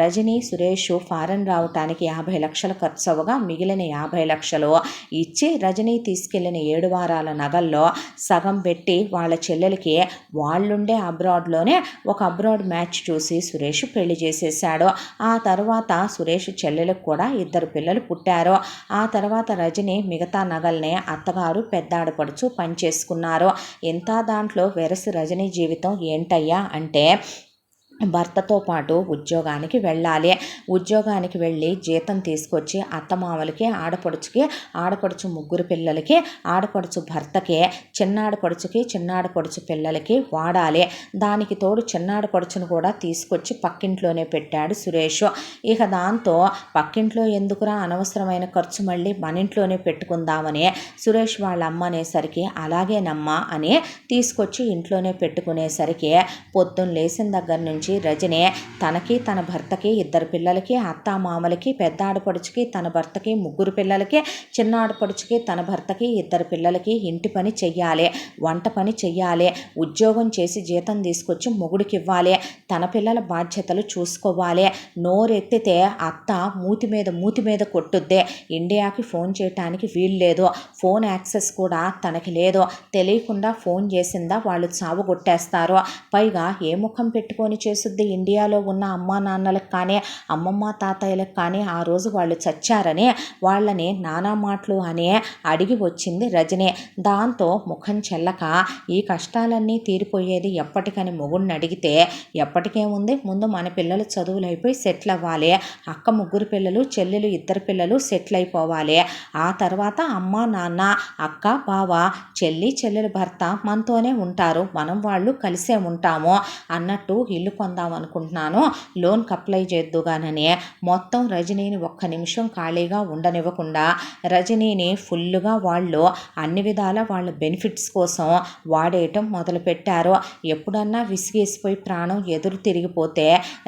రజనీ సురేష్ ఫారెన్ రావటానికి 50 లక్షలు ఖర్చు అవ్వగా మిగిలిన 50 లక్షలు ఇచ్చి రజనీ తీసుకెళ్లిన 7 వారాల నగల్లో సగం పెట్టి వాళ్ళ చెల్లెలకి వాళ్ళుండే అబ్రాడ్లోనే ఒక అబ్రాడ్ మ్యాచ్ చూసి సురేష్ పెళ్లి చేసేసాడు. ఆ తర్వాత సురేష్ చెల్లెలకు కూడా 2 పిల్లలు పుట్టారు. ఆ తర్వాత రజనీ మిగతా నగల్ని అత్తగారు పెద్దాడపడుచు పనిచేసుకున్నారు. ఇంత దాంట్లో వెరసి రజనీ జీవితం ఏంటయ్యా అంటే భర్తతో పాటు ఉద్యోగానికి వెళ్ళాలి. ఉద్యోగానికి వెళ్ళి జీతం తీసుకొచ్చి అత్తమామలకి ఆడపడుచు 3 పిల్లలకి ఆడపడుచు భర్తకి చిన్నాడపడుచు పిల్లలకి వాడాలి. దానికి తోడు చిన్నాడపడుచును కూడా తీసుకొచ్చి పక్కింట్లోనే పెట్టాడు సురేష్. ఇక దాంతో పక్కింట్లో ఎందుకురా అనవసరమైన ఖర్చు, మళ్ళీ మన ఇంట్లోనే పెట్టుకుందామని సురేష్ వాళ్ళ అమ్మ అనేసరికి అలాగేనమ్మా అని తీసుకొచ్చి ఇంట్లోనే పెట్టుకునేసరికి పొద్దున్న లేచిన దగ్గర నుంచి రజని తనకి తన భర్తకి 2 పిల్లలకి అత్త మామలకి పెద్ద ఆడపడుచుకి తన భర్తకి 3 పిల్లలకి చిన్న ఆడపడుచుకి తన భర్తకి 2 పిల్లలకి ఇంటి పని చెయ్యాలి, వంట పని చెయ్యాలి, ఉద్యోగం చేసి జీతం తీసుకొచ్చి మొగుడికి ఇవ్వాలి, తన పిల్లల బాధ్యతలు చూసుకోవాలి. నోరెత్తితే అత్త మూతి మీద కొట్టుద్దే. ఇండియాకి ఫోన్ చేయటానికి వీలు లేదు, ఫోన్ యాక్సెస్ కూడా తనకి లేదు. తెలియకుండా ఫోన్ చేసిందా వాళ్ళు చావు కొట్టేస్తారు. పైగా ఏ ముఖం పెట్టుకొని చేస్తుంది ఇండియాలో ఉన్న అమ్మా నాన్నలకు కానీ అమ్మమ్మ తాతయ్యలకు కానీ ఆ రోజు వాళ్ళు చచ్చారని వాళ్ళని నానా మాటలు అని అడిగి వచ్చింది రజని. దాంతో ముఖం చెల్లక ఈ కష్టాలన్నీ తీరిపోయేది ఎప్పటికని మొగుడిని అడిగితే ఎప్పటికేముంది, ముందు మన పిల్లలు చదువులు అయిపోయి సెటిల్ అవ్వాలి, అక్క 3 పిల్లలు చెల్లెలు 2 పిల్లలు సెటిల్ అయిపోవాలి, ఆ తర్వాత అమ్మ నాన్న అక్క బావ చెల్లెలు భర్త మనతోనే ఉంటారు, మనం వాళ్ళు కలిసే ఉంటాము అన్నట్టు ఇల్లు కొందామనుకుంటున్నాను, లోన్కి అప్లై చేద్దుగానని మొత్తం రజనీని ఒక్క నిమిషం ఖాళీగా ఉండనివ్వకుండా రజనీని ఫుల్గా వాళ్ళు అన్ని విధాల వాళ్ళ బెనిఫిట్స్ కోసం వాడేయటం మొదలుపెట్టారు. ఎప్పుడన్నా విసిగేసిపోయి ప్రాణం ఎదురు తిరిగిపోతే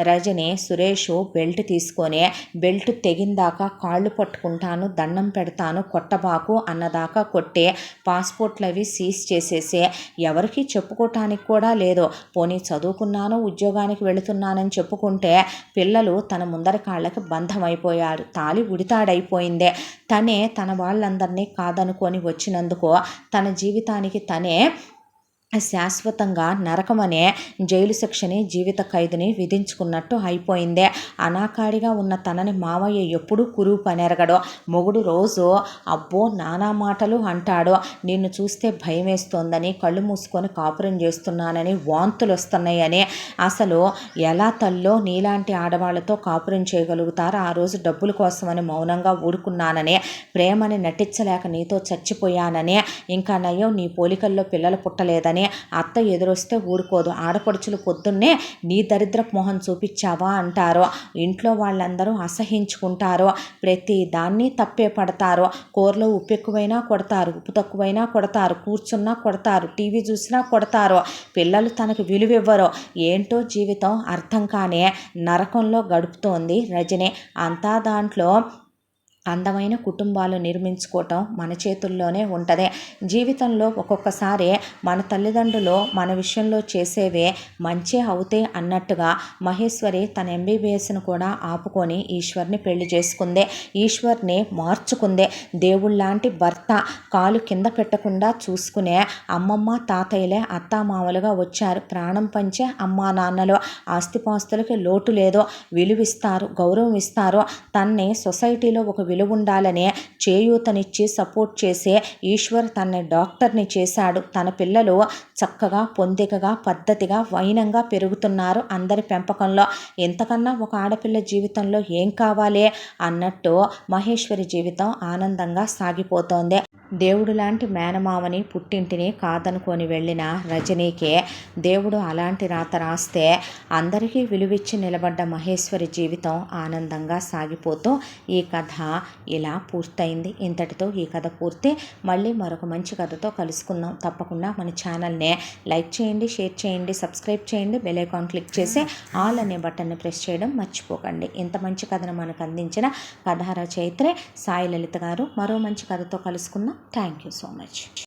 రజని సురేష్ బెల్ట్ తీసుకొని బెల్ట్ తెగిందాకా కాళ్ళు పట్టుకుంటాను, దండం పెడతాను, కొట్టబాకు అన్నదాకా కొట్టి పాస్పోర్ట్లు అవి సీజ్ చేసేసి ఎవరికి చెప్పుకోవటానికి కూడా లేదు. పోనీ చదువుకున్నాను, ఉద్యోగానికి వెళుతున్నానని చెప్పుకుంటే పిల్లలు తన ముందర కాళ్ళకి బంధమైపోయారు, తాళి ఉడితాడైపోయిందే. తనే తన వాళ్ళందరినీ కాదనుకొని వచ్చినందుకు తన జీవితానికి తనే శాశ్వతంగా నరకమనే జైలు శిక్షని, జీవిత ఖైదుని విధించుకున్నట్టు అయిపోయిందే. అనాకాడిగా ఉన్న తనని మావయ్య ఎప్పుడూ కురువు పనెరగడు. మొగుడు రోజు అబ్బో నానా మాటలు అంటాడు. నిన్ను చూస్తే భయం వేస్తోందని, కళ్ళు మూసుకొని కాపురం చేస్తున్నానని, వాంతులు వస్తున్నాయని, అసలు ఎలా తల్లో నీలాంటి ఆడవాళ్ళతో కాపురం చేయగలుగుతారు, ఆ రోజు డబ్బుల కోసమని మౌనంగా ఊరుకున్నానని, ప్రేమని నటించలేక నీతో చచ్చిపోయానని, ఇంకా నయ్యం నీ పోలికల్లో పిల్లలు పుట్టలేదని అత్త ఎదురొస్తే ఊరుకోదు, ఆడపడుచులు పొద్దున్నే నీ దరిద్రపు మొహం చూపించావా అంటారు. ఇంట్లో వాళ్ళందరూ అసహించుకుంటారు, ప్రతి దాన్ని తప్పే పడతారు. కూరలో ఉప్పు ఎక్కువైనా కొడతారు, ఉప్పు తక్కువైనా కొడతారు, కూర్చున్నా కొడతారు, టీవీ చూసినా కొడతారు. పిల్లలు తనకు విలువివ్వరు. ఏంటో జీవితం అర్థం కానే నరకంలో గడుపుతోంది రజని. అంతా దాంట్లో అందమైన కుటుంబాలు నిర్మించుకోవటం మన చేతుల్లోనే ఉంటుంది. జీవితంలో ఒక్కొక్కసారి మన తల్లిదండ్రులు మన విషయంలో చేసేవే మంచే అవుతాయి అన్నట్టుగా మహేశ్వరి తన ఎంబీబీఎస్ను కూడా ఆపుకొని ఈశ్వర్ని పెళ్లి చేసుకుందే. ఈశ్వర్ని మార్చుకుందే. దేవుళ్ళలాంటి భర్త, కాలు కింద పెట్టకుండా చూసుకునే అమ్మమ్మ తాతయ్యలే అత్తామామలుగా వచ్చారు. ప్రాణం పంచే అమ్మా నాన్నలు. ఆస్తిపాస్తులకి లోటు లేదు, విలువిస్తారు, గౌరవం ఇస్తారు. తన్ని సొసైటీలో ఒక విలువ ఉండాలని చేయూతనిచ్చి సపోర్ట్ చేసే ఈశ్వర్ తనని డాక్టర్ని చేశాడు. తన పిల్లలు చక్కగా, పొందికగా, పద్ధతిగా, వైనంగా పెరుగుతున్నారు. అందరి పెంపకంలో ఎంతకన్నా ఒక ఆడపిల్ల జీవితంలో ఏం కావాలి అన్నట్టు మహేశ్వరి జీవితం ఆనందంగా సాగిపోతోంది. దేవుడు లాంటి మేనమామని, పుట్టింటిని కాదనుకొని వెళ్ళిన రజనీకే దేవుడు అలాంటి రాత రాస్తే అందరికీ విలువిచ్చి నిలబడ్డ మహేశ్వరి జీవితం ఆనందంగా సాగిపోతూ ఈ కథ ఇలా పూర్తయింది. ఇంతటితో ఈ కథ పూర్తి. మళ్ళీ మరొక మంచి కథతో కలుసుకుందాం. తప్పకుండా మన ఛానల్ని లైక్ చేయండి, షేర్ చేయండి, సబ్స్క్రైబ్ చేయండి, బెల్ ఐకాన్ క్లిక్ చేసి ఆల్ అనే బటన్ని ప్రెస్ చేయడం మర్చిపోకండి. ఇంత మంచి కథను మనకు అందించిన కథా రచయిత్రి సాయి లలిత గారు. మరో మంచి కథతో కలుసుకుందాం. Thank you so much.